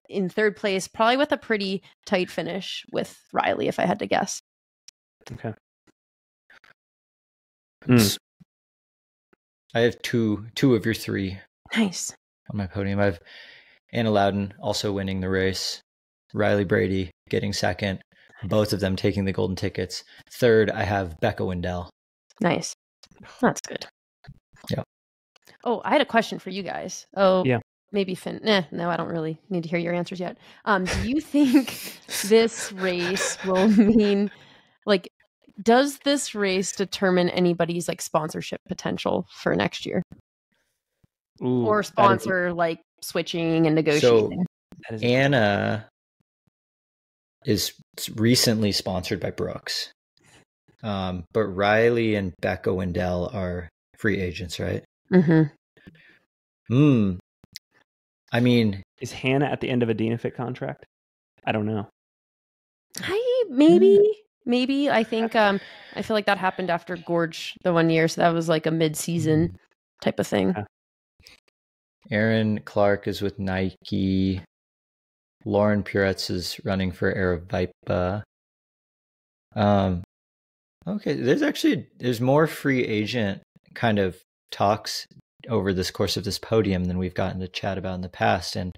in 3rd place, probably with a pretty tight finish with Riley, if I had to guess. Okay. I have two of your 3 Nice on my podium. I have Anna Loudon also winning the race, Riley Brady getting 2nd, both of them taking the golden tickets. 3rd, I have Becca Wendell. Nice. That's good. Yeah. Oh, I had a question for you guys. Oh, yeah. Maybe Finn. No, I don't really need to hear your answers yet. Do you think this race will mean, like, does this race determine anybody's like sponsorship potential for next year? Ooh, or sponsor like switching and negotiating? So Anna is recently sponsored by Brooks. But Riley and Becca Wendell are free agents, right? Mm-hmm. I mean, is Hannah at the end of a Dynafit contract? I don't know. Maybe. I think I feel like that happened after Gorge the 1 year, so that was like a mid-season type of thing. Okay. Aaron Clark is with Nike. Lauren Puretz is running for Aravaipa. Okay, there's more free agent kind of talks over this course of this podium than we've gotten to chat about in the past, and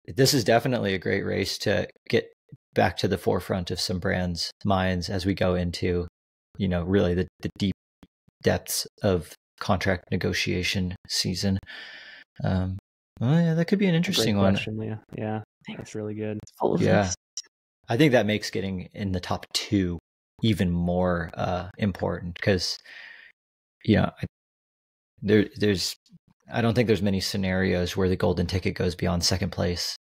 this is definitely a great race to get back to the forefront of some brands' minds as we go into, really the deep depths of contract negotiation season. Well, yeah, that could be an interesting one. Leah. Yeah, that's really good. Yeah, I think that makes getting in the top 2 even more important because, I don't think there's many scenarios where the golden ticket goes beyond second place.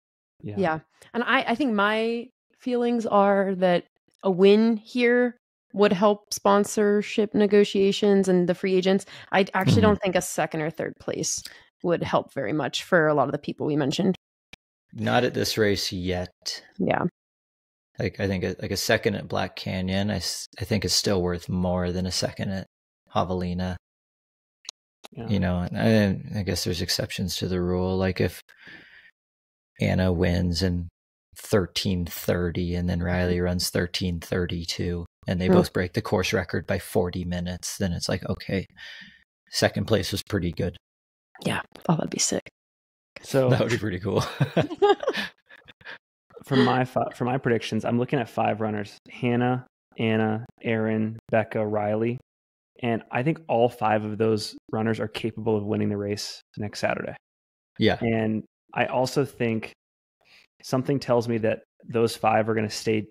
Yeah. And I think my feelings are that a win here would help sponsorship negotiations and the free agents. I actually don't think a second or third place would help very much for a lot of the people we mentioned. Not at this race yet. Yeah. Like I think a second at Black Canyon, I think is still worth more than a second at Javelina. Yeah. I guess there's exceptions to the rule. Like if Anna wins in 13:30 and then Riley runs 13:32 and they both break the course record by 40 minutes, then it's like, okay, second place was pretty good. Yeah. Oh, that'd be sick. So that would be pretty cool. For my predictions, I'm looking at 5 runners: Hannah, Anna, Aaron, Becca, Riley. And I think all 5 of those runners are capable of winning the race next Saturday. Yeah. And I also think something tells me that those 5 are going to stay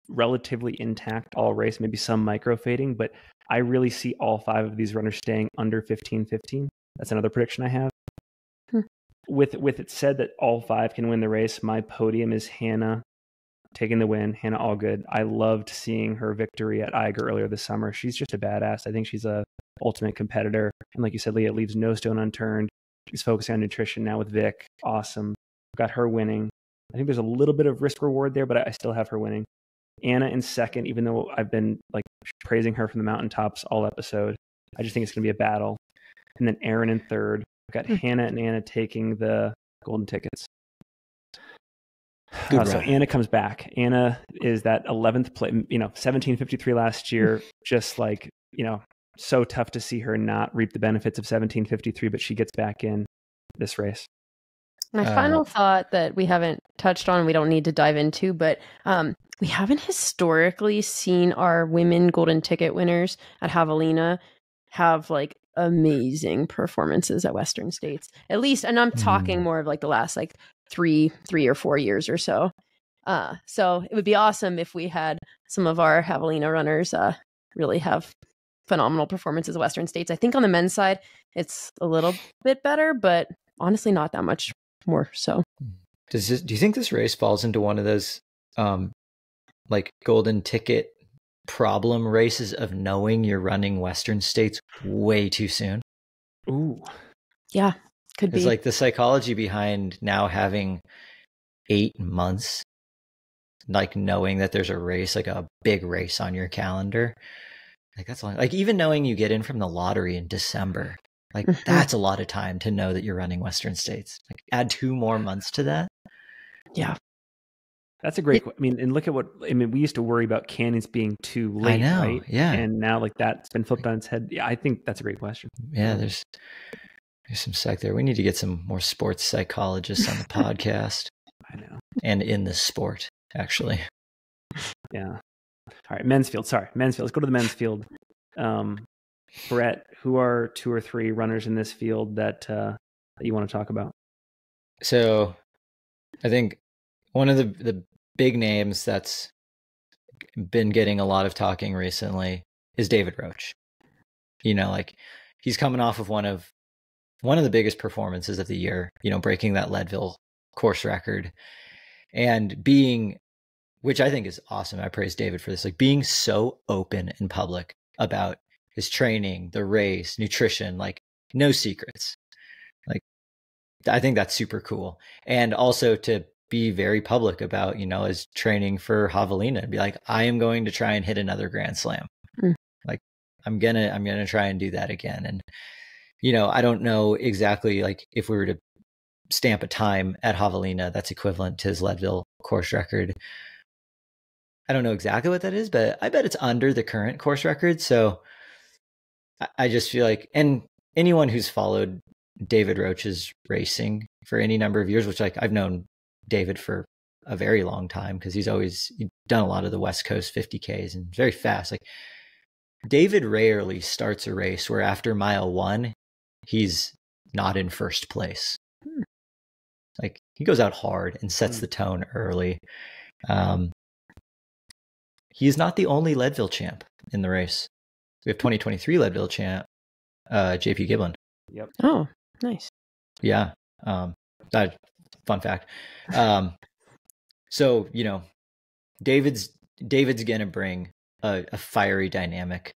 relatively intact all race, maybe some micro fading, but I really see all 5 of these runners staying under 15:15. That's another prediction I have. With it said that all 5 can win the race, my podium is Hannah taking the win. Hannah Allgood. I loved seeing her victory at Eiger earlier this summer. She's just a badass. I think she's a ultimate competitor. And like you said, Leah, leaves no stone unturned. She's focusing on nutrition now with Vic. Awesome. Got her winning. I think there's a little bit of risk reward there, but I still have her winning. Anna in second, even though I've been like praising her from the mountaintops all episode. I just think it's going to be a battle. And then Aaron in third. I've got Hannah and Anna taking the golden tickets. So Anna comes back. Anna is that 11th place, 17:53 last year. Just like, so tough to see her not reap the benefits of 17:53, but she gets back in this race. My final thought that we haven't touched on, we don't need to dive into, but we haven't historically seen our women golden ticket winners at Javelina have like amazing performances at Western States, at least. And I'm talking more of like the last like three or 4 years or so. So it would be awesome if we had some of our Javelina runners really have phenomenal performances at Western States. I think on the men's side, it's a little bit better, but honestly, not that much more so. Do you think this race falls into one of those like golden ticket problem races of knowing you're running Western States way too soon? Ooh. Yeah, could be. It's like the psychology behind now having 8 months, like knowing that there's a race, like a big race on your calendar. Like that's long. Like even knowing you get in from the lottery in December, like that's a lot of time to know that you're running Western States. Like add 2 more months to that. Yeah. That's a great, and look at we used to worry about canyons being too late, I know, right? Yeah. And now like that's been flipped on its head. Yeah, I think that's a great question. Yeah, there's some psych there. We need to get some more sports psychologists on the podcast. I know. And in the sport, actually. Yeah. All right, men's field. Let's go to the men's field. Brett, who are 2 or 3 runners in this field that you want to talk about? So I think one of the big names that's been getting a lot of talking recently is David Roach. Like he's coming off of one of the biggest performances of the year, breaking that Leadville course record and being, which I think is awesome. I praise David for this, like being so open in public about his training, the race, nutrition, like no secrets. I think that's super cool. And also to be very public about, his training for Javelina and be like, I am going to try and hit another Grand Slam. Like I'm gonna try and do that again. And, I don't know exactly like if we were to stamp a time at Javelina that's equivalent to his Leadville course record. I don't know exactly what that is, but I bet it's under the current course record. So I just feel like, and anyone who's followed David Roach's racing for any number of years, which like I've known David for a very long time because he's done a lot of the West Coast 50Ks and very fast. Like David rarely starts a race where after mile 1, he's not in first place. Like he goes out hard and sets the tone early. He's not the only Leadville champ in the race. We have 2023 Leadville champ, JP Giblin. Yep. Oh, nice. Yeah. Fun fact. So, David's going to bring a fiery dynamic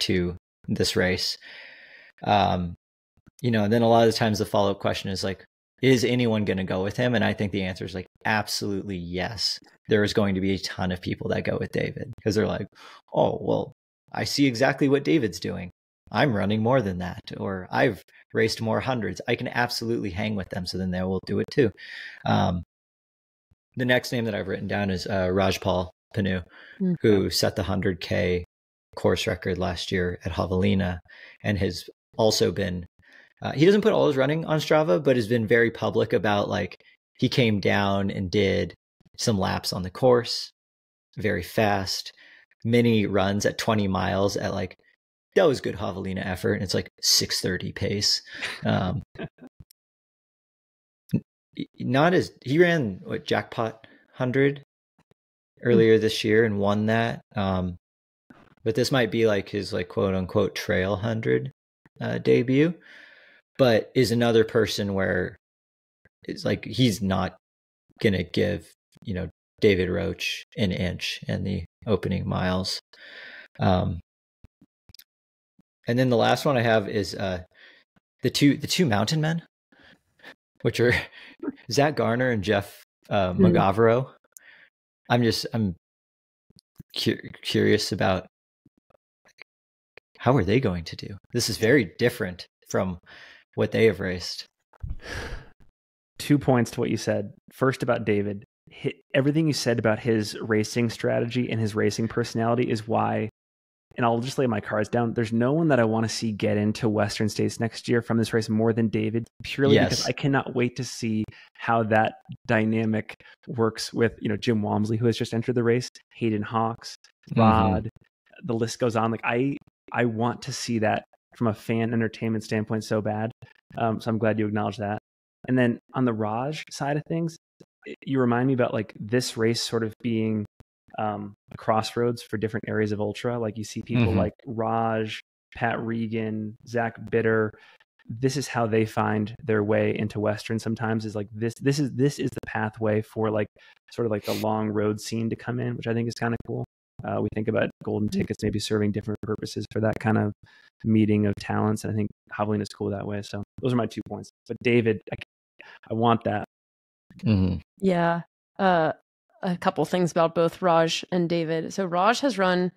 to this race. And then a lot of the times the follow-up question is like, is anyone going to go with him? And I think the answer is like, absolutely yes. There is going to be a ton of people that go with David because they're like, oh, well, I see exactly what David's doing. I'm running more than that, or I've raced more hundreds. I can absolutely hang with them. So then they will do it too. The next name that I've written down is Rajpal Panu, who set the 100K course record last year at Javelina and has also been, he doesn't put all his running on Strava, but has been very public about like, he came down and did some laps on the course, very fast, mini runs at 20 miles at like, that was good Javelina effort. And it's like 6:30 pace. He ran Jackpot 100 earlier this year and won that. But this might be like his like quote unquote trail 100 debut, but is another person where it's like, he's not going to give, David Roach an inch in the opening miles. And then the last one I have is the two mountain men, which are Zach Garner and Jeff Magavero. I'm curious about how are they going to do. This is very different from what they have raced. 2 points to what you said. First about David. Everything you said about his racing strategy and his racing personality is why, and I'll just lay my cards down, there's no one that I want to see get into Western States next year from this race more than David, purely because I cannot wait to see how that dynamic works with, Jim Walmsley, who has just entered the race, Hayden Hawks, Rod, the list goes on. Like I want to see that from a fan entertainment standpoint so bad. So I'm glad you acknowledged that. And then on the Raj side of things, you remind me about like this race sort of being a crossroads for different areas of ultra. Like you see people like Raj, Pat Regan, Zach Bitter. This is how they find their way into Western sometimes, is like this is the pathway for like sort of like the long road scene to come in, which I think is kind of cool. We think about golden tickets maybe serving different purposes for that kind of meeting of talents. And I think Javelina is cool that way. So those are my 2 points. But David, I want that. Yeah. A couple things about both Raj and David. So Raj has run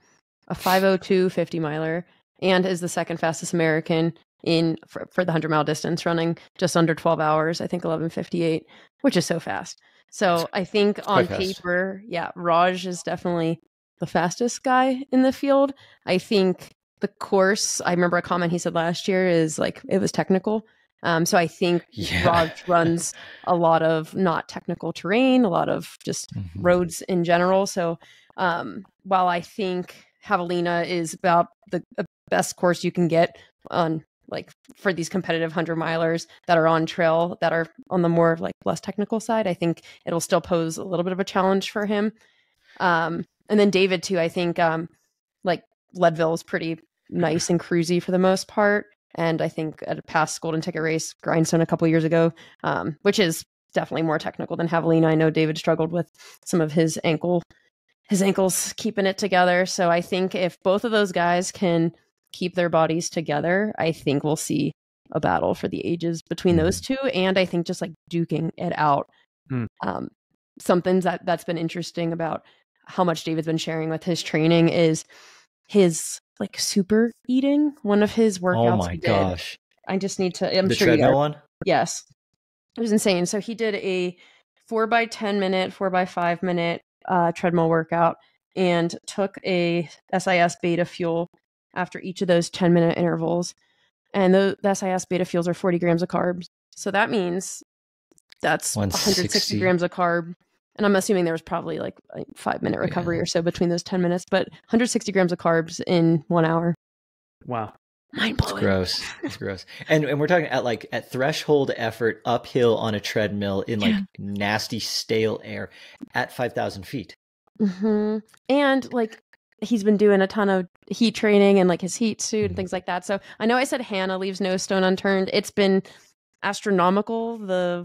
a 5:02 50 miler and is the second fastest American for the 100-mile distance, running just under 12 hours, I think 11:58, which is so fast. So I think on paper, Raj is definitely the fastest guy in the field. I think the course, I remember a comment he said last year, is like, it was technical. So I think Raj runs a lot of not technical terrain, a lot of just roads in general. So while I think Javelina is about the best course you can get on, like, for these competitive 100-milers that are on trail, that are on the more like less technical side, I think it'll still pose a little bit of a challenge for him. And then David too, I think like Leadville is pretty nice and cruisy for the most part. And I think at a past golden ticket race, Grindstone a couple of years ago, which is definitely more technical than Javelina. I know David struggled with some of his ankles keeping it together. So I think if both of those guys can keep their bodies together, I think we'll see a battle for the ages between those two. And I think just like duking it out. Something that's been interesting about how much David's been sharing with his training is his like super eating. One of his workouts. Oh my gosh. I just need to, I'm the sure you treadmill are. one? Yes. It was insane. So he did a 4x10 minute, 4x5 minute treadmill workout and took a SIS beta fuel after each of those 10-minute intervals. And the SIS beta fuels are 40 grams of carbs. So that means that's 160 grams of carb. And I'm assuming there was probably like a 5-minute recovery or so between those 10 minutes, but 160 grams of carbs in 1 hour. Wow. Mind blowing. It's gross. It's gross. And we're talking at threshold effort uphill on a treadmill in like nasty stale air at 5,000 feet. Mm-hmm. And like he's been doing a ton of heat training and like his heat suit and things like that. So I know I said Hannah leaves no stone unturned. It's been astronomical. The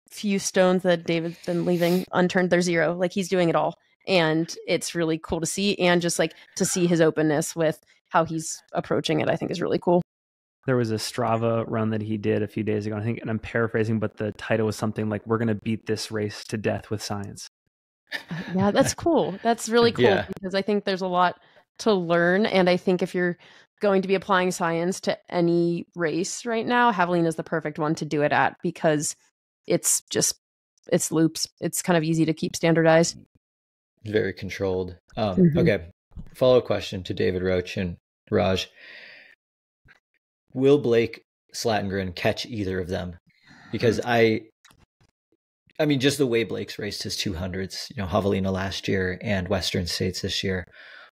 few stones that David's been leaving unturned, they're zero. Like he's doing it all. And it's really cool to see. And just like to see his openness with how he's approaching it, I think is really cool. There was a Strava run that he did a few days ago, I think, and I'm paraphrasing, but the title was something like, "We're going to beat this race to death with science." Yeah, that's cool. That's really cool because I think there's a lot to learn. And I think if you're going to be applying science to any race right now, Javelina is the perfect one to do it at because it's loops. It's kind of easy to keep standardized. Very controlled. Okay. Follow-up question to David Roach and Raj. Will Blake Slatengren catch either of them? Because I mean, just the way Blake's raced his 200s, Javelina last year and Western States this year.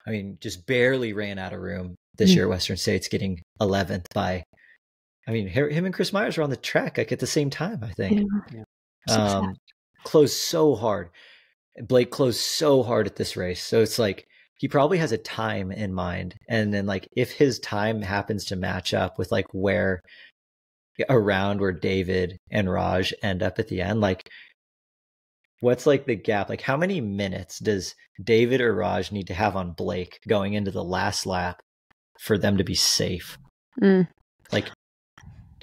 I mean, just barely ran out of room this year. Western States getting 11th by, I mean, him and Chris Myers were on the track like at the same time, I think. Closed so hard. Blake closed so hard at this race. So it's like, he probably has a time in mind. And then like, if his time happens to match up with like around where David and Raj end up at the end, like what's like the gap? Like how many minutes does David or Raj need to have on Blake going into the last lap for them to be safe? Like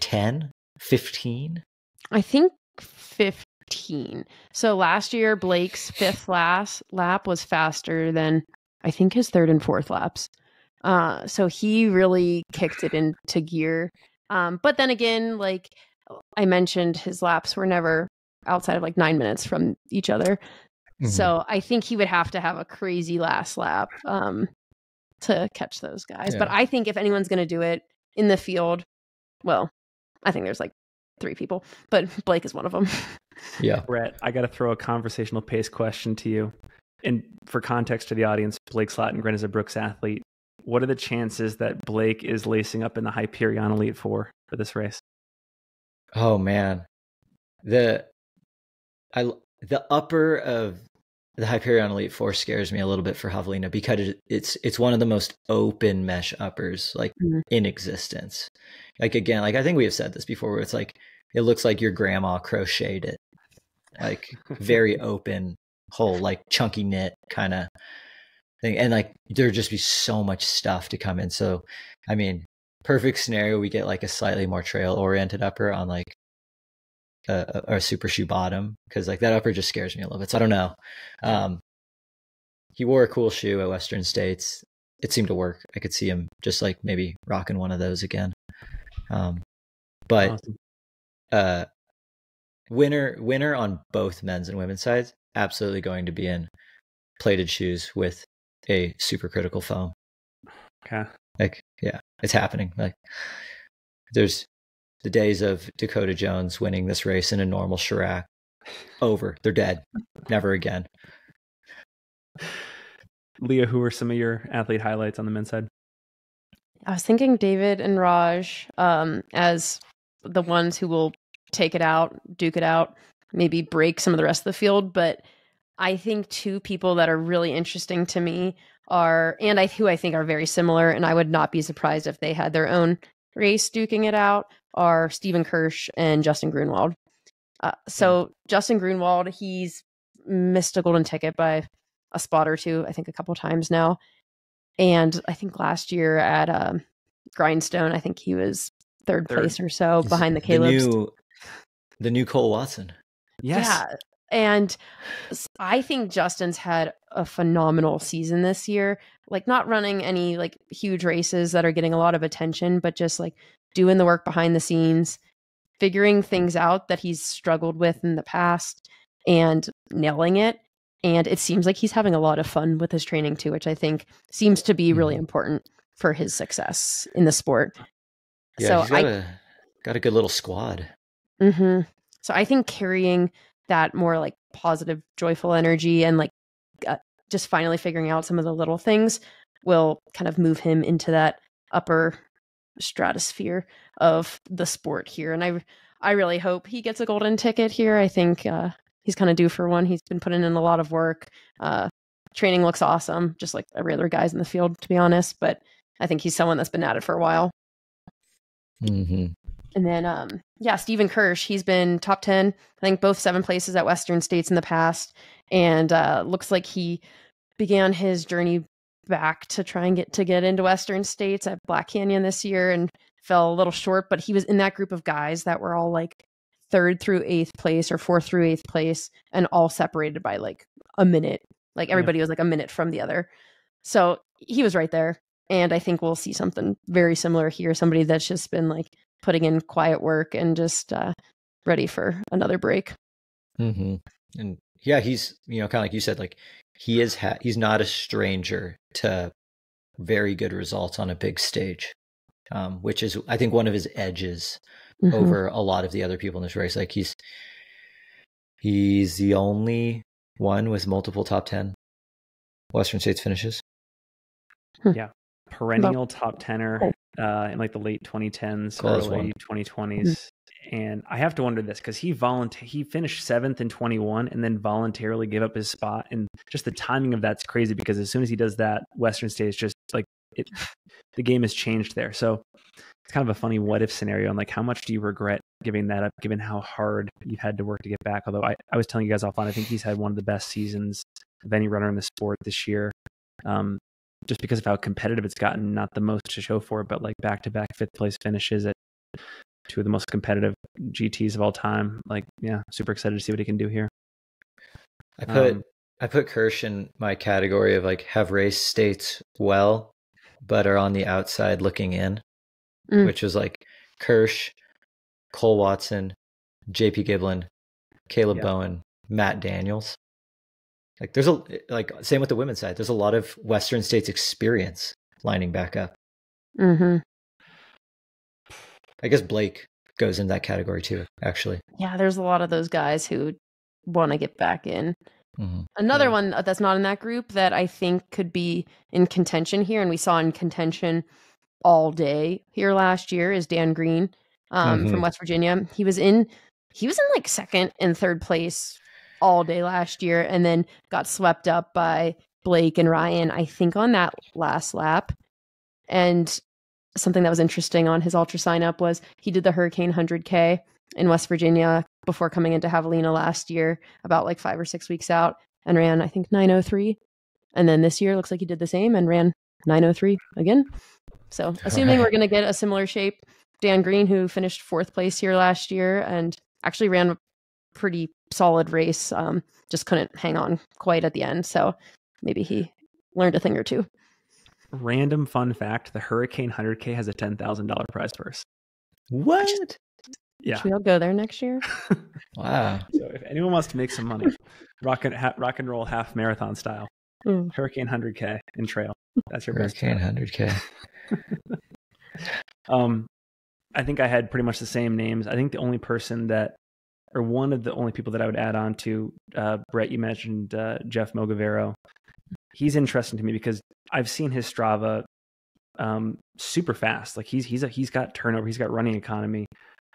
10, 15? I think 15. So last year, Blake's fifth last lap was faster than I think his third and fourth laps. So he really kicked it into gear. But then again, like I mentioned, his laps were never outside of like 9 minutes from each other. So I think he would have to have a crazy last lap to catch those guys. But I think if anyone's going to do it in the field, well, I think there's like 3 people, but Blake is one of them. Yeah. Brett, I got to throw a conversational pace question to you. And for context to the audience, Blake Slatengren is a Brooks athlete. What are the chances that Blake is lacing up in the Hyperion Elite Four for this race? Oh man, the upper of the Hyperion Elite Four scares me a little bit for Javelina because it's one of the most open mesh uppers like in existence. Like again, like I think we have said this before, where it's like it looks like your grandma crocheted it, like very open hole, like chunky knit kind of thing, and like there'd just be so much stuff to come in. So I mean, perfect scenario, we get like a slightly more trail oriented upper on like a super shoe bottom, because like that upper just scares me a little bit. So I don't know. He wore a cool shoe at Western States. It seemed to work. I could see him just like maybe rocking one of those again. But awesome. Winner on both men's and women's sides, absolutely going to be in plated shoes with a supercritical foam. Okay. Like, yeah, it's happening. Like there's the days of Dakota Jones winning this race in a normal Chirac over. They're dead. Never again. Leah, who are some of your athlete highlights on the men's side? I was thinking David and Raj as the ones who will take it out, duke it out, maybe break some of the rest of the field. But I think 2 people that are really interesting to me are, and who I think are very similar, and I would not be surprised if they had their own race duking it out, are Stephen Kirsch and Justin Grunwald. So Justin Grunwald, he's missed a golden ticket by a spot or 2, I think a couple times now. And I think last year at Grindstone, I think he was third place or so behind the Caleb's. The new Cole Watson. Yes. Yeah. And I think Justin's had a phenomenal season this year, like not running any like huge races that are getting a lot of attention, but just like doing the work behind the scenes, figuring things out that he's struggled with in the past and nailing it. And it seems like he's having a lot of fun with his training too, which I think seems to be really important for his success in the sport. Yeah, so he's got a good little squad. Mm-hmm. So I think carrying that more like positive, joyful energy and like just finally figuring out some of the little things will kind of move him into that upper stratosphere of the sport here. And I really hope he gets a golden ticket here. I think he's kind of due for one. He's been putting in a lot of work. Training looks awesome, just like every other guys in the field, to be honest. But I think he's someone that's been at it for a while. Mm-hmm. And then, Stephen Kirsch, he's been top 10, I think both 7 places at Western States in the past. And looks like he began his journey back to try and get into Western States at Black Canyon this year and fell a little short. But he was in that group of guys that were all like 3rd through 8th place or 4th through 8th place and all separated by like a minute. Like everybody was like a minute from the other. So he was right there. And I think we'll see something very similar here. Somebody that's just been like putting in quiet work and just ready for another break. Mm-hmm. And yeah, he's, kind of like you said, like he's not a stranger to very good results on a big stage, which is, I think, one of his edges over a lot of the other people in this race. Like he's the only one with multiple top 10 Western States finishes. Yeah. Perennial top 10er in like the late 2010s, early 2020s. And I have to wonder this because he finished 7th in 21 and then voluntarily gave up his spot. And just the timing of that's crazy because as soon as he does that, Western States just like the game has changed there. So it's kind of a funny what if scenario. And like, how much do you regret giving that up, given how hard you had to work to get back? Although I was telling you guys offline, I think he's had one of the best seasons of any runner in the sport this year. Just because of how competitive it's gotten, not the most to show for it, but like back-to-back 5th place finishes at 2 of the most competitive GTs of all time. Like, yeah, super excited to see what he can do here. I put Kirsch in my category of like have raced states well, but are on the outside looking in, which was like Kirsch, Cole Watson, JP Giblin, Caleb Bowen, Matt Daniels. Like there's same with the women's side. There's a lot of Western States experience lining back up. Mm-hmm. I guess Blake goes in that category too, actually. Yeah, there's a lot of those guys who want to get back in. Mm-hmm. Another one that's not in that group that I think could be in contention here, and we saw in contention all day here last year, is Dan Green from West Virginia. He was in like 2nd and 3rd place all day last year and then got swept up by Blake and Ryan, I think, on that last lap. And something that was interesting on his ultra sign up was he did the Hurricane 100K in West Virginia before coming into Javelina last year, about like 5 or 6 weeks out, and ran, I think, 9:03. And then this year looks like he did the same and ran 9:03 again. So assuming we're going to get a similar shape, Dan Green, who finished 4th place here last year and actually ran a pretty solid race, just couldn't hang on quite at the end. So maybe he learned a thing or two. Random fun fact, the Hurricane 100K has a $10,000 prize purse. What? Yeah. Should we all go there next year? Wow. So if anyone wants to make some money, rock and roll half marathon style, Hurricane 100K in trail. That's your Hurricane best 100K. I think I had pretty much the same names. I think the only person one of the only people that I would add on to, Brett, you mentioned Jeff Mogavero. He's interesting to me because I've seen his Strava super fast. Like he's got turnover, he's got running economy,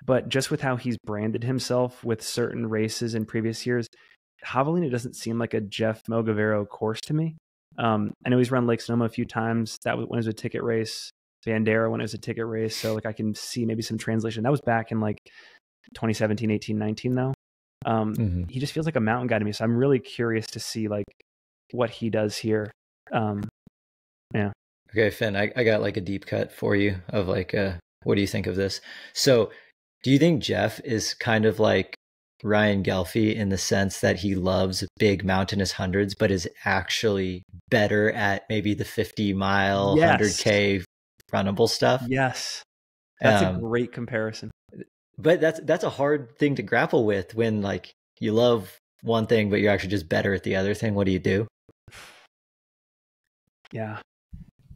but just with how he's branded himself with certain races in previous years, Javelina doesn't seem like a Jeff Mogavero course to me. I know he's run Lake Sonoma a few times. That was when it was a ticket race. Bandera when it was a ticket race. So like I can see maybe some translation. That was back in like 2017, 18, 19 though. He just feels like a mountain guy to me. So I'm really curious to see like what he does here. Yeah. Okay, Finn, I got like a deep cut for you of like what do you think of this? So do you think Jeff is kind of like Ryan Gelfie in the sense that he loves big mountainous hundreds, but is actually better at maybe the 50-mile, 100K runnable stuff? Yes. That's a great comparison. But that's a hard thing to grapple with when like you love one thing, but you're actually just better at the other thing. What do you do? Yeah.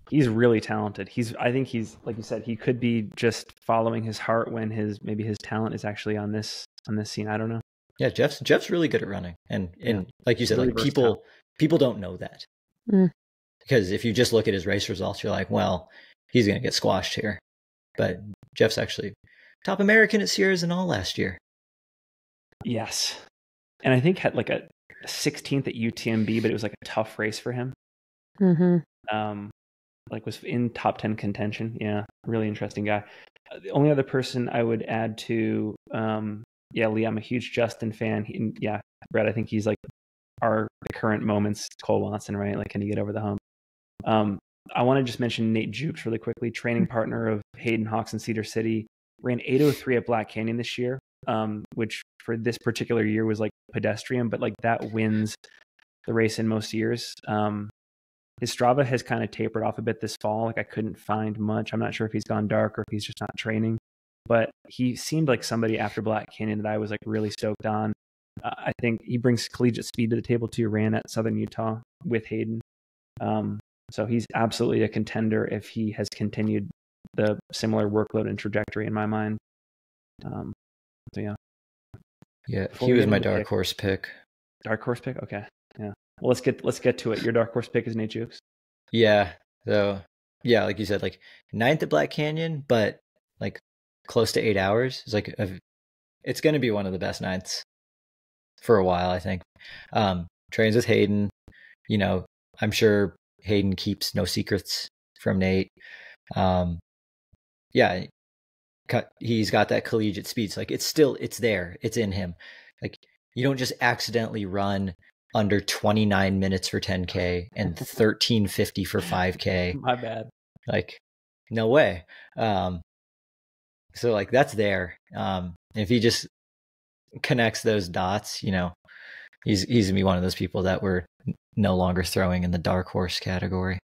He's really talented. I think he's, like you said, he could be just following his heart when maybe his talent is actually on this scene. I don't know. Yeah, Jeff's really good at running. And like you said, really like people don't know that. Because if you just look at his race results, you're like, well, he's going to get squashed here. But Jeff's actually top American at Sierras and all last year. Yes. And I think had like a 16th at UTMB, but it was like a tough race for him. Like was in top 10 contention. Yeah. Really interesting guy. The only other person I would add to, Lee, I'm a huge Justin fan. Brett, I think he's like the current moment's Cole Watson, right? Like, can he get over the hump? I want to just mention Nate Jukes really quickly, training partner of Hayden Hawks in Cedar City, ran 8:03 at Black Canyon this year, which for this particular year was like pedestrian, but like that wins the race in most years. His Strava has kind of tapered off a bit this fall. Like I couldn't find much. I'm not sure if he's gone dark or if he's just not training, but he seemed like somebody after Black Canyon that I was like really stoked on. I think he brings collegiate speed to the table too. Ran at Southern Utah with Hayden. So he's absolutely a contender if he has continued the similar workload and trajectory in my mind. Yeah, he was my dark horse pick. Dark horse pick? Okay. Yeah. Well, let's get to it. Your dark horse pick is Nate Jukes. Yeah. So yeah, like you said, like 9th at Black Canyon, but like close to 8 hours. It's like it's going to be one of the best 9ths for a while, I think. Trains with Hayden. You know, I'm sure Hayden keeps no secrets from Nate. Yeah, he's got that collegiate speed. So like it's there. It's in him. Like you don't just accidentally run under 29 minutes for 10K and 13:50 for 5K. My bad. Like, no way. So like that's there. If he just connects those dots, you know, he's gonna be one of those people that we're no longer throwing in the dark horse category.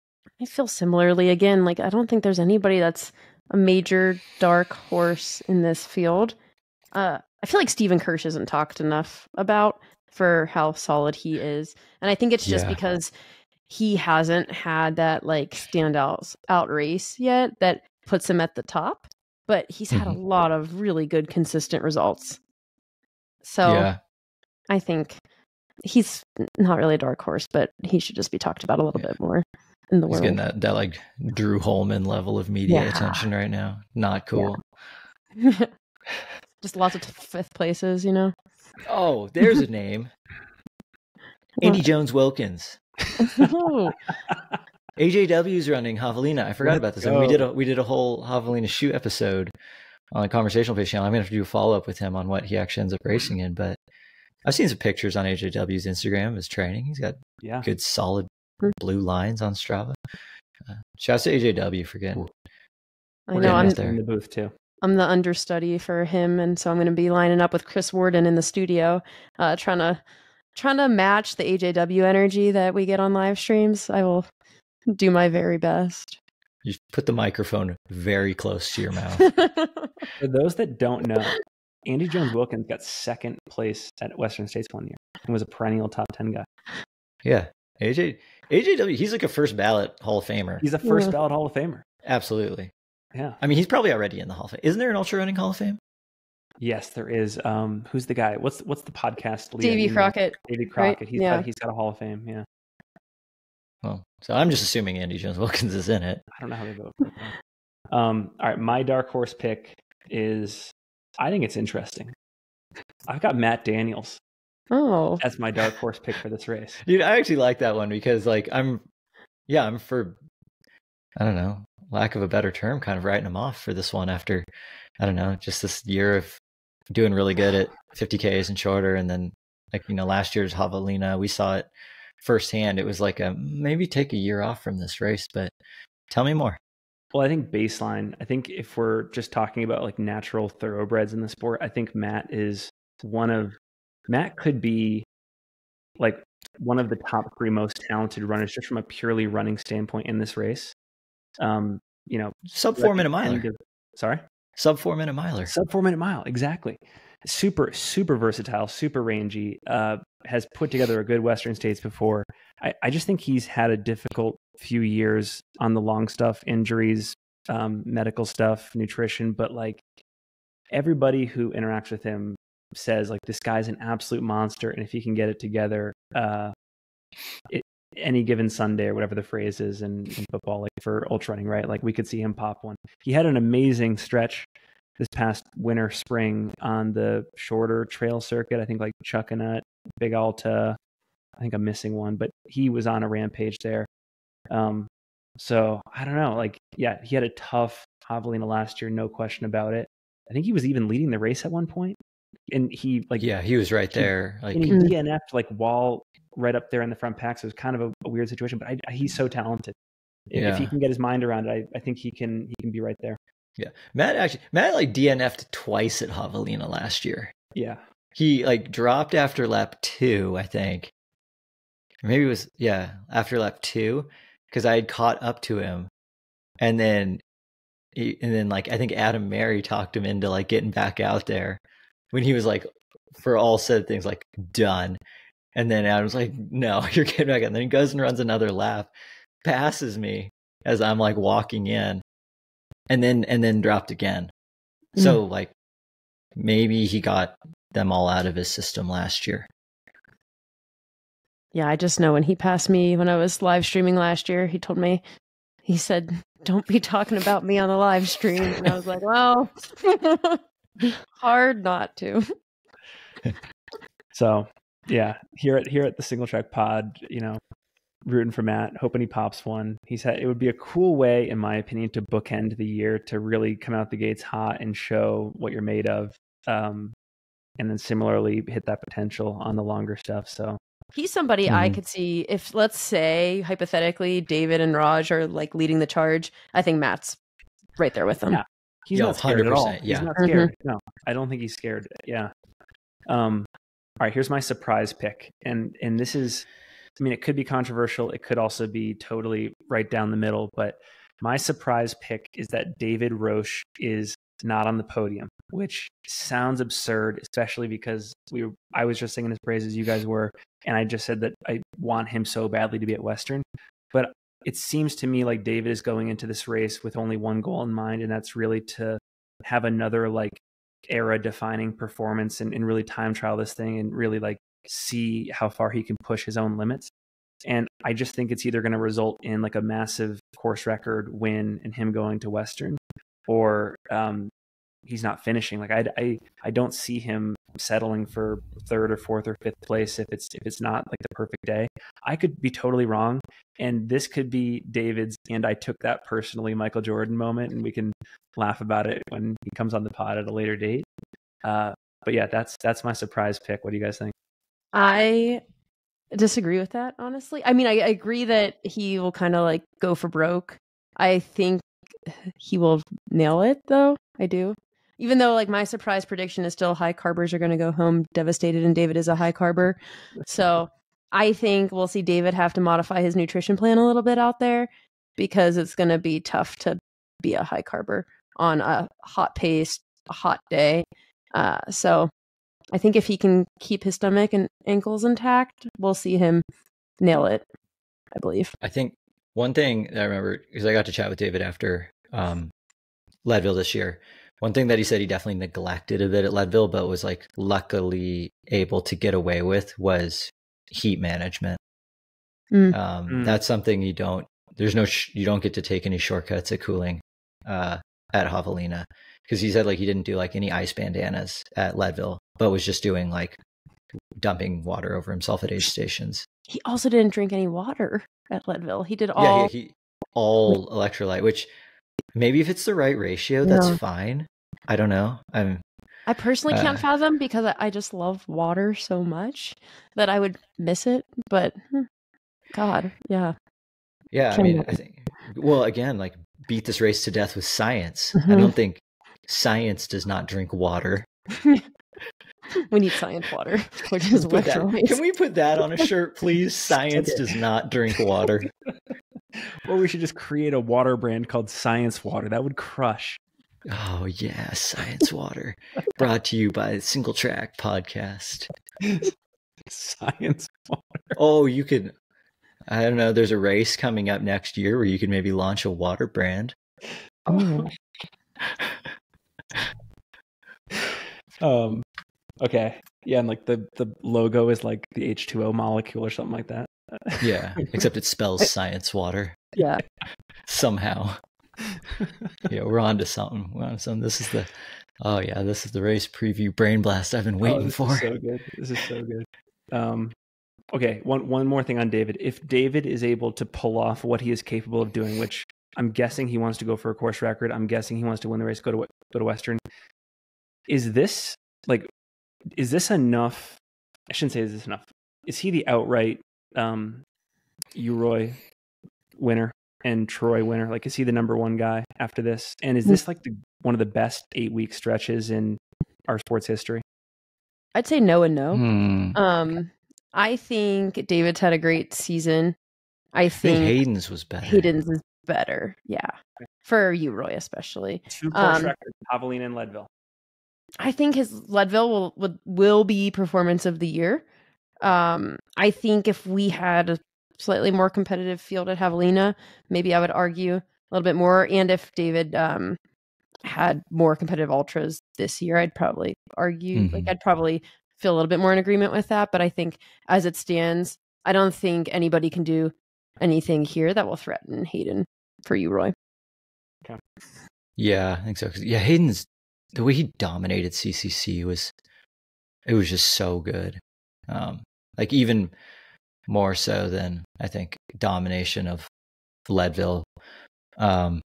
I feel similarly. Again, like I don't think there's anybody that's a major dark horse in this field. I feel like Stephen Kirsch isn't talked enough about for how solid he is. And I think it's just because he hasn't had that like standout out race yet that puts him at the top, but he's had a lot of really good consistent results. So I think he's not really a dark horse, but he should just be talked about a little bit more in the world. He's getting that like Drew Holman level of media attention right now. Not cool. Yeah. Just lots of 5th places, you know? Oh, there's a name. Andy Jones Wilkins. AJW's running Javelina. I forgot about this. And we did a whole Javelina shoot episode on a conversational page channel. I'm gonna have to do a follow-up with him on what he actually ends up racing in, but I've seen some pictures on AJW's Instagram of his training. He's got good solid blue lines on Strava. Shouts to AJW for getting I know I'm in the booth too. I'm the understudy for him, and so I'm going to be lining up with Chris Warden in the studio, trying to match the AJW energy that we get on live streams. I will do my very best. You put the microphone very close to your mouth. For those that don't know, Andy Jones Wilkins got 2nd place at Western States one year and was a perennial top 10 guy. Yeah. AJW, he's like a first ballot Hall of Famer. He's a first ballot Hall of Famer. Absolutely. Yeah. I mean, he's probably already in the Hall of Fame. Isn't there an ultra running Hall of Fame? Yes, there is. Who's the guy? What's the podcast? Davey Crockett. Davey Crockett. Right? He's got a Hall of Fame. Yeah. Well, so I'm just assuming Andy Jones Wilkins is in it. I don't know how they vote. All right, my dark horse pick is, I think it's interesting. I've got Matt Daniels. Oh, that's my dark horse pick for this race. Dude, I actually like that one because like I'm for, I don't know, lack of a better term, kind of writing him off for this one after, I don't know, just this year of doing really good at 50Ks and shorter. And then like, you know, last year's Javelina, we saw it firsthand. It was like maybe take a year off from this race, but tell me more. Well, I think baseline, I think if we're just talking about like natural thoroughbreds in the sport, I think Matt could be like one of the top 3 most talented runners just from a purely running standpoint in this race. Sub 4 minute miler. Sorry? Sub 4 minute miler. Sub 4 minute mile, exactly. Super, super versatile, super rangy, has put together a good Western States before. I just think he's had a difficult few years on the long stuff, injuries, medical stuff, nutrition, but like everybody who interacts with him says like this guy's an absolute monster, and if he can get it together, any given Sunday or whatever the phrase is in football, like for ultra running, right? Like we could see him pop one. He had an amazing stretch this past winter, spring on the shorter trail circuit. I think like Chuckanut, Big Alta. I think I'm missing one, but he was on a rampage there. So I don't know. Like, yeah, he had a tough Javelina last year, no question about it. I think he was even leading the race at one point, and he was right there. Like he DNF'd like while right up there in the front pack. So it was kind of a weird situation, but he's so talented. If he can get his mind around it, I think he can be right there. Yeah. Matt like DNF'd twice at Javelina last year. Yeah. He like dropped after lap 2, I think. Or maybe it was, after lap 2, because I had caught up to him. And then like, I think Adam Mary talked him into like getting back out there when he was like, for all said things, like done. And then Adam's like, no, you're getting back out. And then he goes and runs another lap, passes me as I'm like walking in. And then dropped again. So like maybe he got them all out of his system last year. Yeah, I just know when he passed me when I was live streaming last year, he said, don't be talking about me on the live stream. And I was like, well, hard not to. So yeah, here at the Singletrack Pod, rooting for Matt, hoping he pops one. It would be a cool way, in my opinion, to bookend the year, to really come out the gates hot and show what you're made of. And then similarly hit that potential on the longer stuff. So he's somebody I could see if, let's say, hypothetically, David and Raj are like leading the charge. I think Matt's right there with them. Yeah. He's not scared at all. Yeah. He's not scared. No, I don't think he's scared. Yeah. All right, here's my surprise pick. And this is, I mean, it could be controversial. It could also be totally right down the middle. But my surprise pick is that David Roche is not on the podium, which sounds absurd, especially because I was just singing his praises, you guys were, and I just said that I want him so badly to be at Western. But it seems to me like David is going into this race with only one goal in mind, and that's really to have another like era-defining performance and really time trial this thing and really like see how far he can push his own limits. And I just think it's either going to result in like a massive course record win and him going to Western, or he's not finishing. Like I don't see him settling for 3rd or 4th or 5th place if it's not like the perfect day. I could be totally wrong, and this could be David's "and I took that personally" Michael Jordan moment, and we can laugh about it when he comes on the pod at a later date. But yeah, that's my surprise pick. What do you guys think? I disagree with that, honestly. I mean, I agree that he will kind of like go for broke. I think he will nail it, though. I do. Even though like my surprise prediction is still high carbers are going to go home devastated, and David is a high carber. So I think we'll see David have to modify his nutrition plan a little bit out there, because it's going to be tough to be a high carber on a hot pace, a hot day. So I think if he can keep his stomach and ankles intact, we'll see him nail it, I believe. I think one thing that I remember, because I got to chat with David after Leadville this year, one thing that he said he definitely neglected a bit at Leadville, but was like luckily able to get away with, was heat management. That's something you don't get to take any shortcuts at cooling at Javelina, because he said like he didn't do like any ice bandanas at Leadville, but was just doing like dumping water over himself at aid stations. He also didn't drink any water at Leadville. He did all all electrolyte, which maybe if it's the right ratio, that's fine. I don't know. I personally can't fathom, because I just love water so much that I would miss it. But God, yeah. Yeah, I mean, I think, well, again, like beat this race to death with science. Mm-hmm. I don't think science does not drink water. We need science water, which is electrolytes. Can we put that on a shirt, please? Science does not drink water. Or we should just create a water brand called Science Water. That would crush. Oh, yeah, Science Water. Brought to you by Singletrack Podcast. Science Water. Oh, you could, I don't know, there's a race coming up next year where you could maybe launch a water brand. Oh. Okay. Yeah, and like the logo is like the H2O molecule or something like that. Yeah, except it spells Science Water. Yeah. Somehow. Yeah, we're on to something. This is the race preview brain blast I've been waiting for. This is so good. Okay, one more thing on David. If David is able to pull off what he is capable of doing, which I'm guessing he wants to go for a course record, I'm guessing he wants to win the race, go to Western. Is this enough? I shouldn't say is this enough. Is he the outright UROY winner and Troy winner? Like, is he the number one guy after this? And is this like one of the best 8-week stretches in our sports history? I'd say no and no. I think David's had a great season. I think Hayden's was better. Hayden's is better, yeah. For UROY especially. 2 course records, Javelina and Leadville. I think his Leadville will be performance of the year. I think if we had a slightly more competitive field at Javelina, maybe I would argue a little bit more. And if David had more competitive ultras this year, I'd probably argue, I'd probably feel a little bit more in agreement with that. But I think as it stands, I don't think anybody can do anything here that will threaten Hayden for you, Roy. Okay. Yeah, I think so. Yeah, Hayden's, the way he dominated CCC was just so good. Like even more so than I think domination of Leadville. But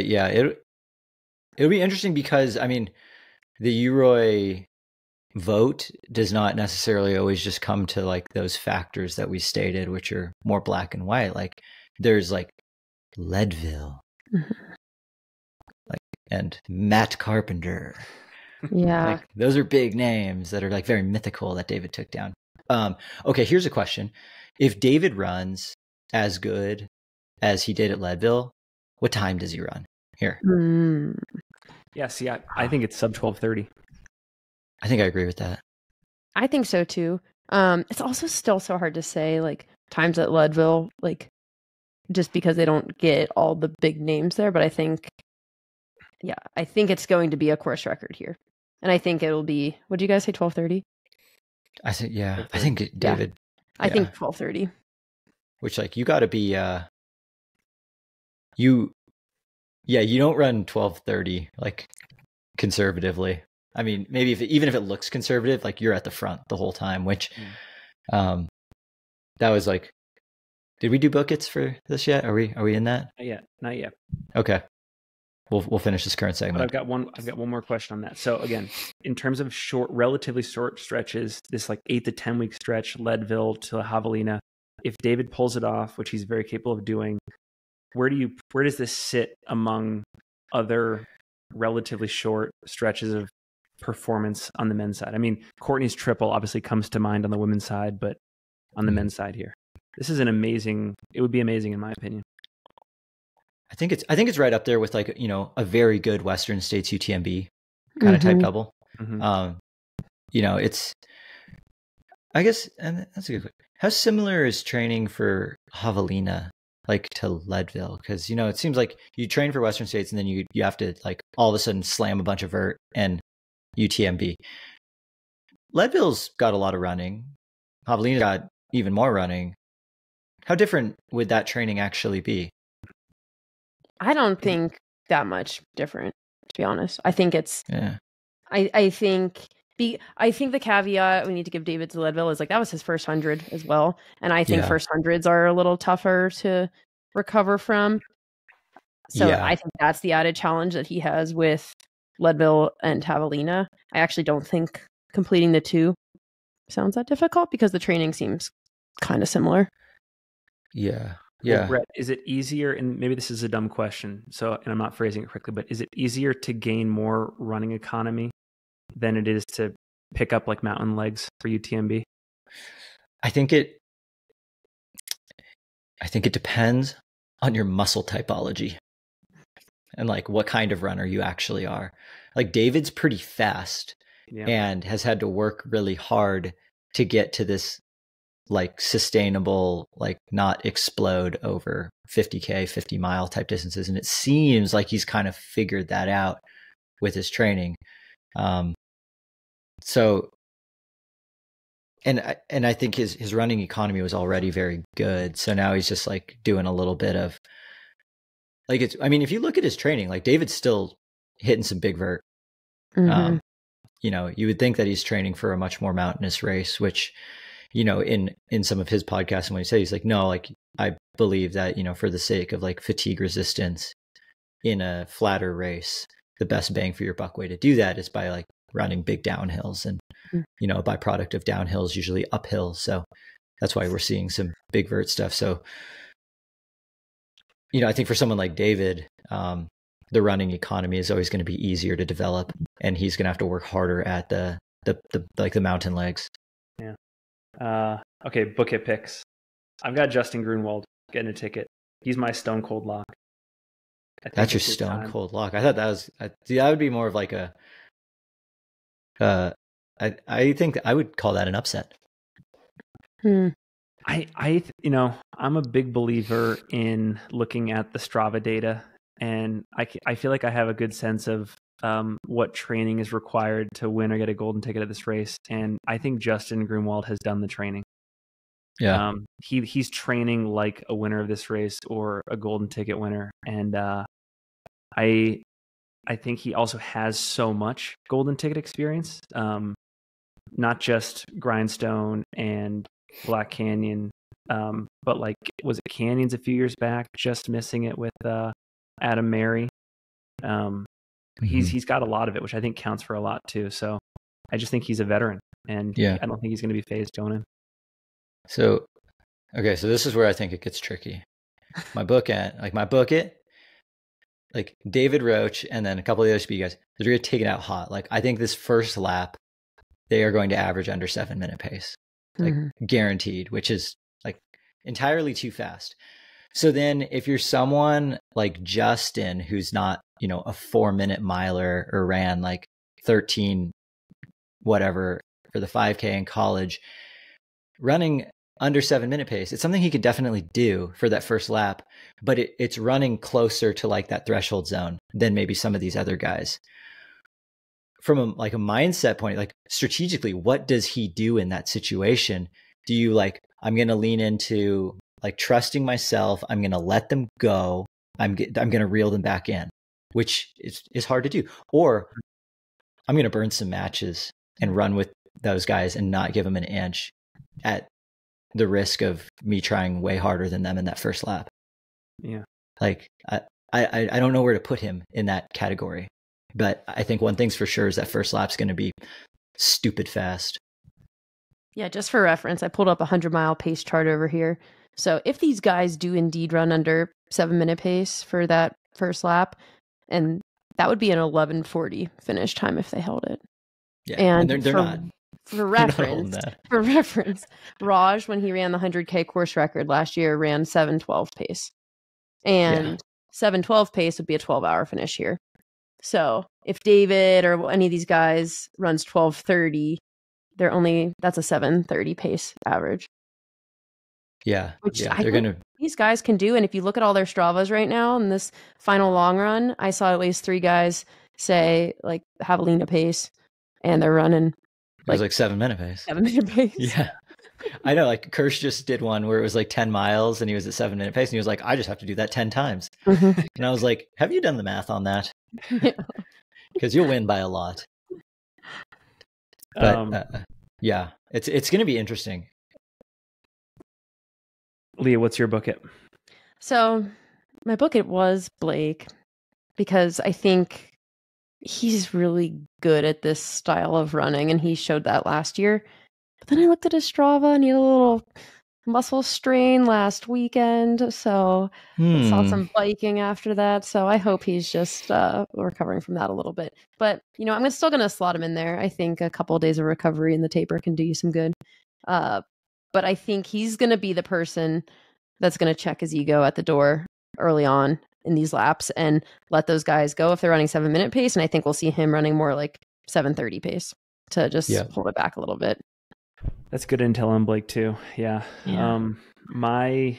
yeah, it'll be interesting because I mean the UROY vote does not necessarily always just come to like those factors that we stated, which are more black and white. Like there's like Leadville, like and Matt Carpenter. Yeah, like, those are big names that are like very mythical that David took down. Okay, here's a question: if David runs as good as he did at Leadville, what time does he run here? Yeah, see, I think it's sub 12:30. I think I agree with that. I think so too. It's also still so hard to say like times at Leadville, like just because they don't get all the big names there. But I think it's going to be a course record here, and I think it'll be. What do you guys say? 12:30. I think I think David. Yeah. I think 12:30. Which like you got to be you don't run 12:30 like conservatively. I mean, maybe even if it looks conservative, like you're at the front the whole time, which that was like, did we do buckets for this yet? Are we in that? Not yet. Okay. We'll finish this current segment. But I've got one more question on that. So again, in terms of relatively short stretches, this like 8 to 10 week stretch, Leadville to Javelina, if David pulls it off, which he's very capable of doing, where does this sit among other relatively short stretches of performance on the men's side? I mean, Courtney's triple obviously comes to mind on the women's side, but on the men's side here, this is it would be amazing in my opinion. I think it's right up there with like, you know, a very good Western States UTMB kind of type double. You know, it's, I guess, and that's a good question. How similar is training for Javelina like to Leadville? Because, you know, it seems like you train for Western States and then you have to like all of a sudden slam a bunch of vert and UTMB. Leadville's got a lot of running. Javelina's got even more running. How different would that training actually be? I don't think that much different, to be honest. I think it's. Yeah. I think the caveat we need to give David to Leadville is like that was his first 100 as well, and I think first 100s are a little tougher to recover from. So I think that's the added challenge that he has with Leadville and Javelina. I actually don't think completing the two sounds that difficult because the training seems kind of similar. Yeah. Yeah. Well, Brett, is it easier, and maybe this is a dumb question, and I'm not phrasing it correctly, but is it easier to gain more running economy than it is to pick up like mountain legs for UTMB? I think it depends on your muscle typology and like what kind of runner you actually are. Like David's pretty fast and has had to work really hard to get to this like sustainable, like not explode over 50K, 50-mile type distances. And it seems like he's kind of figured that out with his training. So, and I think his running economy was already very good. So now he's just like doing a little bit of like, if you look at his training, like David's still hitting some big vert. Mm-hmm. You would think that he's training for a much more mountainous race, which, in some of his podcasts, and when he said, he's like, no, like I believe that, for the sake of like fatigue resistance in a flatter race, the best bang for your buck way to do that is by like running big downhills. And, a byproduct of downhill is usually uphill. So that's why we're seeing some big vert stuff. So, I think for someone like David, the running economy is always going to be easier to develop, and he's going to have to work harder at the mountain legs. Yeah. Okay, book it picks. I've got Justin Grunwald getting a ticket. He's my stone cold lock. That's your stone cold lock. I thought that would be more of like a. I think I would call that an upset. I'm a big believer in looking at the Strava data, and I feel like I have a good sense of what training is required to win or get a golden ticket at this race. And I think Justin Grunwald has done the training. Yeah. He's training like a winner of this race or a golden ticket winner. And I think he also has so much golden ticket experience, not just Grindstone and Black Canyon, but like, was it Canyons a few years back, just missing it with Adam Mary. He's got a lot of it, which I think counts for a lot too. So I just think he's a veteran, and I don't think he's going to be phased going in. So, okay, so this is where I think it gets tricky. My book it, like David Roach and then a couple of the other speed guys, they're going to take it out hot. Like I think this first lap, they are going to average under 7-minute pace, like guaranteed, which is like entirely too fast. So then if you're someone like Justin, who's not, a 4-minute miler or ran like 13, whatever for the 5K in college, running under 7-minute pace, it's something he could definitely do for that first lap, but it's running closer to like that threshold zone than maybe some of these other guys. From a mindset point, like strategically, what does he do in that situation? Do you like, I'm going to lean into like trusting myself. I'm going to let them go. I'm going to reel them back in, which is hard to do. Or I'm going to burn some matches and run with those guys and not give them an inch at the risk of me trying way harder than them in that first lap. Yeah. Like I don't know where to put him in that category, but I think one thing's for sure is that first lap's going to be stupid fast. Yeah. Just for reference, I pulled up a 100-mile pace chart over here. So if these guys do indeed run under 7-minute pace for that first lap, and that would be an 11:40 finish time if they held it. Yeah, and they're not. For reference, Raj, when he ran the 100K course record last year, ran 7:12 pace, and 7:12 pace would be a 12-hour finish here. So if David or any of these guys runs 12:30, that's a 7:30 pace average. Yeah, which they're these guys can do. And if you look at all their Stravas right now in this final long run, I saw at least 3 guys say like Javelina pace, and they're running. It was like 7-minute pace. 7-minute pace. Yeah. I know, like Kirsch just did one where it was like 10 miles and he was at 7-minute pace and he was like, I just have to do that 10 times. And I was like, have you done the math on that? Because you'll win by a lot. But it's going to be interesting. Leah, what's your bucket? So my bucket was Blake, because I think he's really good at this style of running, and he showed that last year. But then I looked at his Strava, and he had a little muscle strain last weekend, so saw some biking after that. So I hope he's just recovering from that a little bit. But I'm still gonna slot him in there. I think a couple of days of recovery in the taper can do you some good. But I think he's gonna be the person that's gonna check his ego at the door early on in these laps and let those guys go if they're running 7-minute pace. And I think we'll see him running more like 7:30 pace to just hold it back a little bit. That's good intel on Blake too. Yeah. My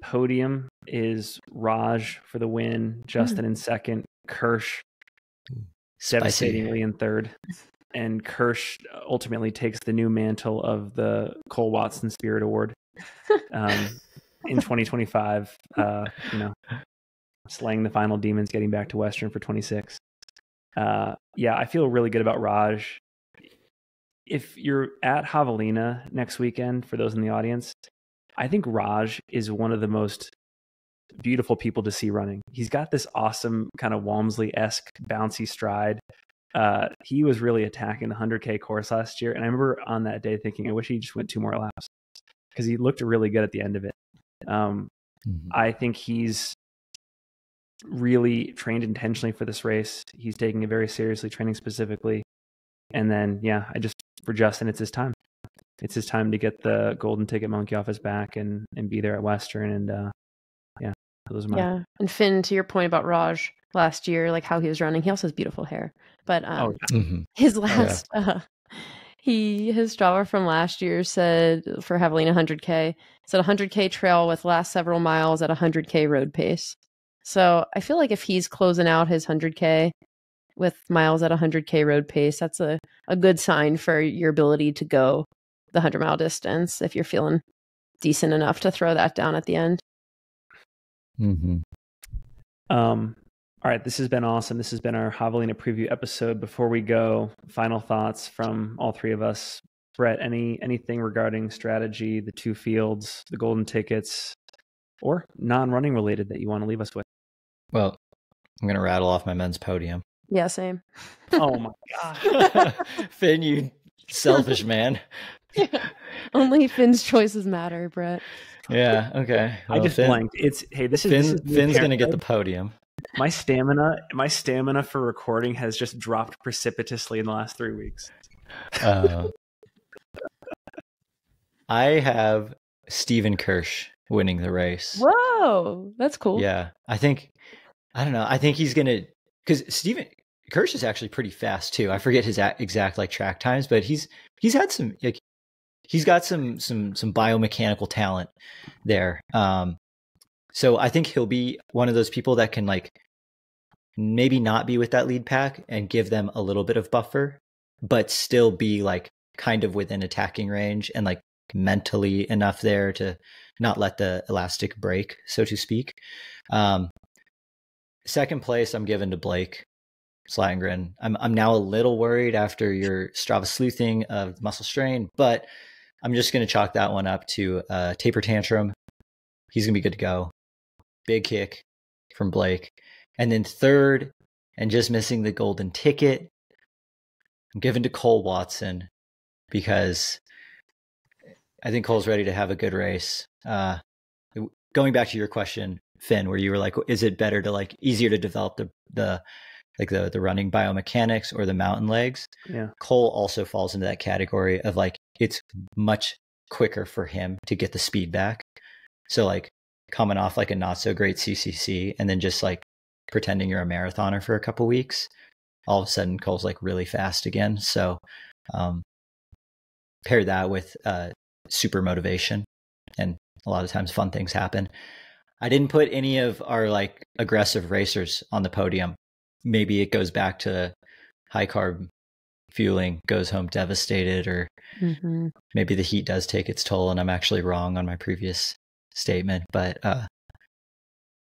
podium is Raj for the win, Justin in second, Kirsch devastatingly in third, and Kirsch ultimately takes the new mantle of the Cole Watson Spirit Award in 2025. Slaying the final demons, getting back to Western for 26. I feel really good about Raj. If you're at Javelina next weekend, for those in the audience, I think Raj is one of the most beautiful people to see running. He's got this awesome kind of Walmsley-esque bouncy stride. He was really attacking the 100K course last year. And I remember on that day thinking, I wish he just went 2 more laps because he looked really good at the end of it. I think he's really trained intentionally for this race. He's taking it very seriously, training specifically. And then, for Justin, it's his time. It's his time to get the golden ticket monkey off his back and be there at Western. And those are my... Yeah. And Finn, to your point about Raj last year, like how he was running, he also has beautiful hair. But his last, his Strava from last year said for Javelina 100K, said 100K trail with last several miles at 100K road pace. So I feel like if he's closing out his 100K with miles at 100K road pace, that's a good sign for your ability to go the 100-mile distance if you're feeling decent enough to throw that down at the end. All right, this has been awesome. This has been our Javelina preview episode. Before we go, final thoughts from all three of us. Brett, anything regarding strategy, the 2 fields, the golden tickets, or non-running related that you want to leave us with? Well, I'm going to rattle off my men's podium. Yeah, same. Oh my God. Finn, you selfish man. Yeah. Only Finn's choices matter, Brett. Yeah, okay. Well, I just blanked. Finn's going to get the podium. My stamina for recording has just dropped precipitously in the last 3 weeks. I have Steven Kirsch winning the race. Whoa, that's cool. Yeah, I think he's going to, because Steven Kirsch is actually pretty fast too. I forget his exact like track times, but he's had some, like, he's got some biomechanical talent there. So I think he'll be one of those people that can like maybe not be with that lead pack and give them a little bit of buffer, but still be like kind of within attacking range and like mentally enough there to not let the elastic break, so to speak. Second place, I'm giving to Blake Slangren. I'm now a little worried after your Strava sleuthing of muscle strain, but I'm just going to chalk that one up to taper tantrum. He's going to be good to go. Big kick from Blake. And then third, and just missing the golden ticket, I'm giving to Cole Watson because I think Cole's ready to have a good race. Going back to your question, Finn, where you were like, is it better to like easier to develop the running biomechanics or the mountain legs? Yeah. Cole also falls into that category of like, it's much quicker for him to get the speed back. So like coming off like a not so great CCC and then just like pretending you're a marathoner for a couple weeks, all of a sudden Cole's like really fast again. So pair that with super motivation, and a lot of times fun things happen. I didn't put any of our like aggressive racers on the podium. Maybe it goes back to high carb fueling, goes home devastated, or maybe the heat does take its toll and I'm actually wrong on my previous statement. But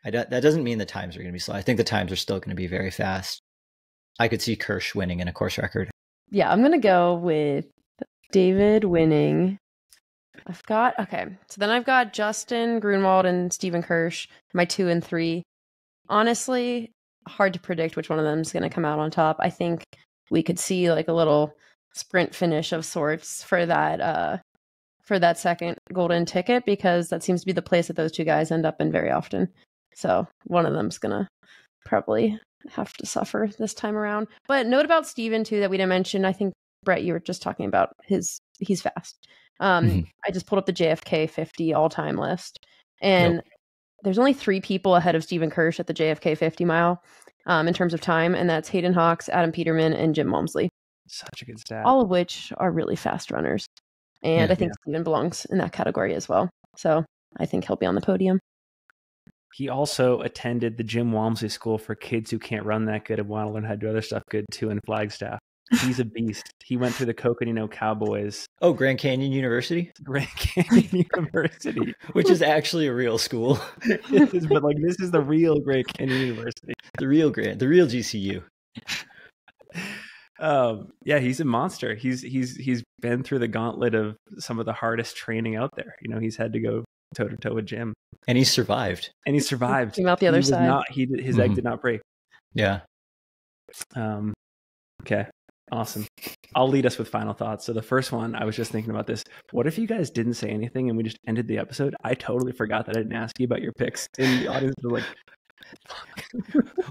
that doesn't mean the times are going to be slow. I think the times are still going to be very fast. I could see Kirsch winning in a course record. Yeah, I'm going to go with David winning. So then I've got Justin Grunwald and Steven Kirsch, my 2 and 3. Honestly, hard to predict which one of them is going to come out on top. I think we could see like a little sprint finish of sorts for for that second golden ticket, because that seems to be the place that those two guys end up in very often. So one of them's going to probably have to suffer this time around. But note about Steven too that we didn't mention. I think, Brett, you were just talking about he's fast. I just pulled up the JFK 50 all-time list, and there's only 3 people ahead of Stephen Kirsch at the JFK 50 mile in terms of time, and that's Hayden Hawks, Adam Peterman, and Jim Walmsley. Such a good stat. All of which are really fast runners. And I think Steven belongs in that category as well. So I think he'll be on the podium. He also attended the Jim Walmsley School for kids who can't run that good and want to learn how to do other stuff good too in Flagstaff. He's a beast. He went through the Coconino Cowboys. Oh, Grand Canyon University? Grand Canyon University. Which is actually a real school. It is, but like this is the real Grand Canyon University. The real GCU. Yeah, he's a monster. He's been through the gauntlet of some of the hardest training out there. You know, he's had to go toe to toe with Jim. And he survived. Came out the other side. His egg did not break. Yeah. Okay. Awesome. I'll lead us with final thoughts. So the first one, I was just thinking about this. What if you guys didn't say anything and we just ended the episode? I totally forgot that I didn't ask you about your picks. And the audience was like,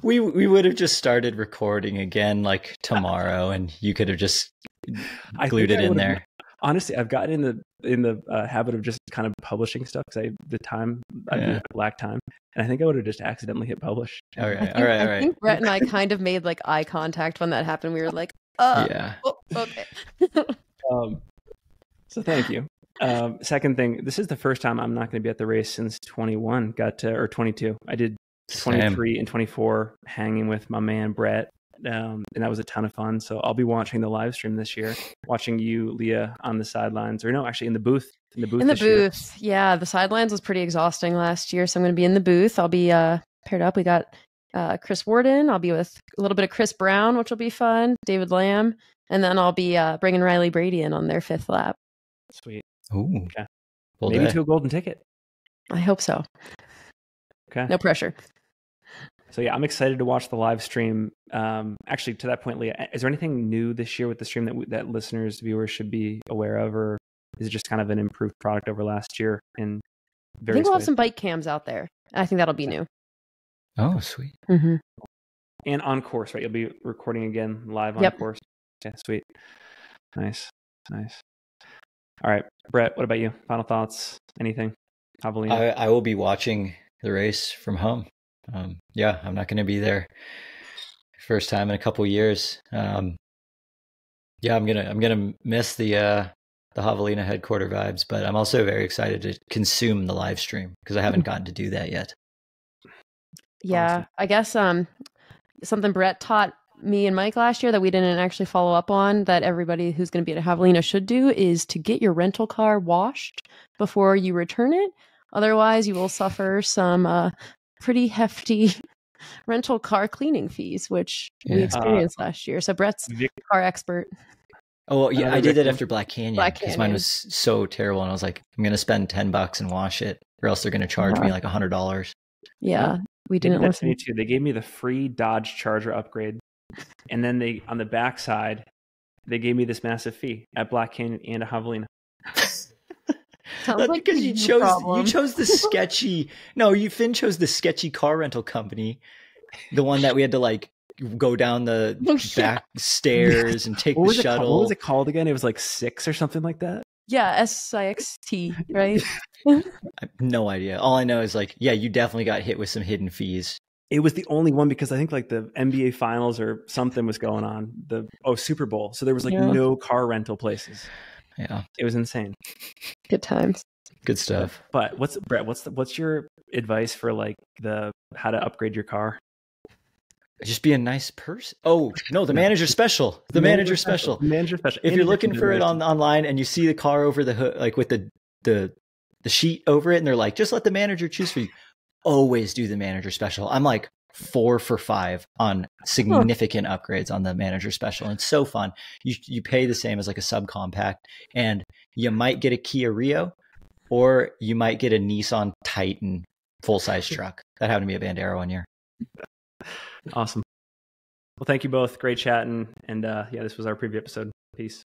we would have just started recording again like tomorrow, and you could have just glued it in there. Honestly, I've gotten in the habit of just kind of publishing stuff because I do black time, and I think I would have just accidentally hit publish. All right. I think Brett and I kind of made like eye contact when that happened. We were like, yeah. Oh, okay. So thank you. Second thing, this is the first time I'm not going to be at the race since 21 or 22. I did 23 and 24 hanging with my man Brett, and that was a ton of fun. So I'll be watching the live stream this year, watching you, Leah, on the sidelines, or no, actually in the booth. In the booth. Yeah, the sidelines was pretty exhausting last year, so I'm going to be in the booth. I'll be paired up. We got Chris Warden. I'll be with a little bit of Chris Brown, which will be fun. David Lamb, and then I'll be bringing Riley Brady in on their 5th lap. Sweet. Ooh. Okay. Maybe to a golden ticket. I hope so. Okay. No pressure. So yeah, I'm excited to watch the live stream. Actually, to that point, Leah, is there anything new this year with the stream that listeners, viewers should be aware of, or is it just kind of an improved product over last year? I think we'll have some bike cams out there. I think that'll be new. Oh, sweet. Mm-hmm. And on course, right? You'll be recording again live on course. Okay, sweet. Nice. All right, Brett, what about you? Final thoughts? Anything? Javelina? I will be watching the race from home. Yeah, I'm not going to be there. First time in a couple years. Yeah, I'm gonna miss the Javelina headquarter vibes, but I'm also very excited to consume the live stream because I haven't gotten to do that yet. Yeah, awesome. I guess something Brett taught me and Mike last year that we didn't actually follow up on, that everybody who's going to be at Javelina should do, is to get your rental car washed before you return it. Otherwise, you will suffer some pretty hefty rental car cleaning fees, which we experienced last year. So Brett's car expert. Oh, well, yeah, I did that after Black Canyon because mine was so terrible. And I was like, I'm going to spend $10 and wash it, or else they're going to charge me like $100. Yeah, we didn't listen. They gave me the free Dodge Charger upgrade. And then on the backside, they gave me this massive fee at Black Canyon and a Javelina. That's like because you chose the sketchy. Finn chose the sketchy car rental company, the one that we had to like go down the back stairs and take the shuttle. What was it called again? It was like 6 or something like that. Yeah, SIXT, right? I have no idea. All I know is like, yeah, you definitely got hit with some hidden fees. It was the only one because I think like the NBA finals or something was going on. Super Bowl. So there was like no car rental places. Yeah, it was insane. Good times. Good stuff. But what's your advice for like how to upgrade your car? Just be a nice person. Oh no, the manager special. The manager special. Manager special. If you're looking for it online and you see the car over the hood, like with the sheet over it, and they're like, just let the manager choose for you. Always do the manager special. I'm like 4 for 5 on significant upgrades on the manager special. And it's so fun. You pay the same as like a subcompact, and you might get a Kia Rio, or you might get a Nissan Titan full-size truck. That happened to be a Bandera one year. Awesome. Well, thank you both. Great chatting. And this was our preview episode. Peace.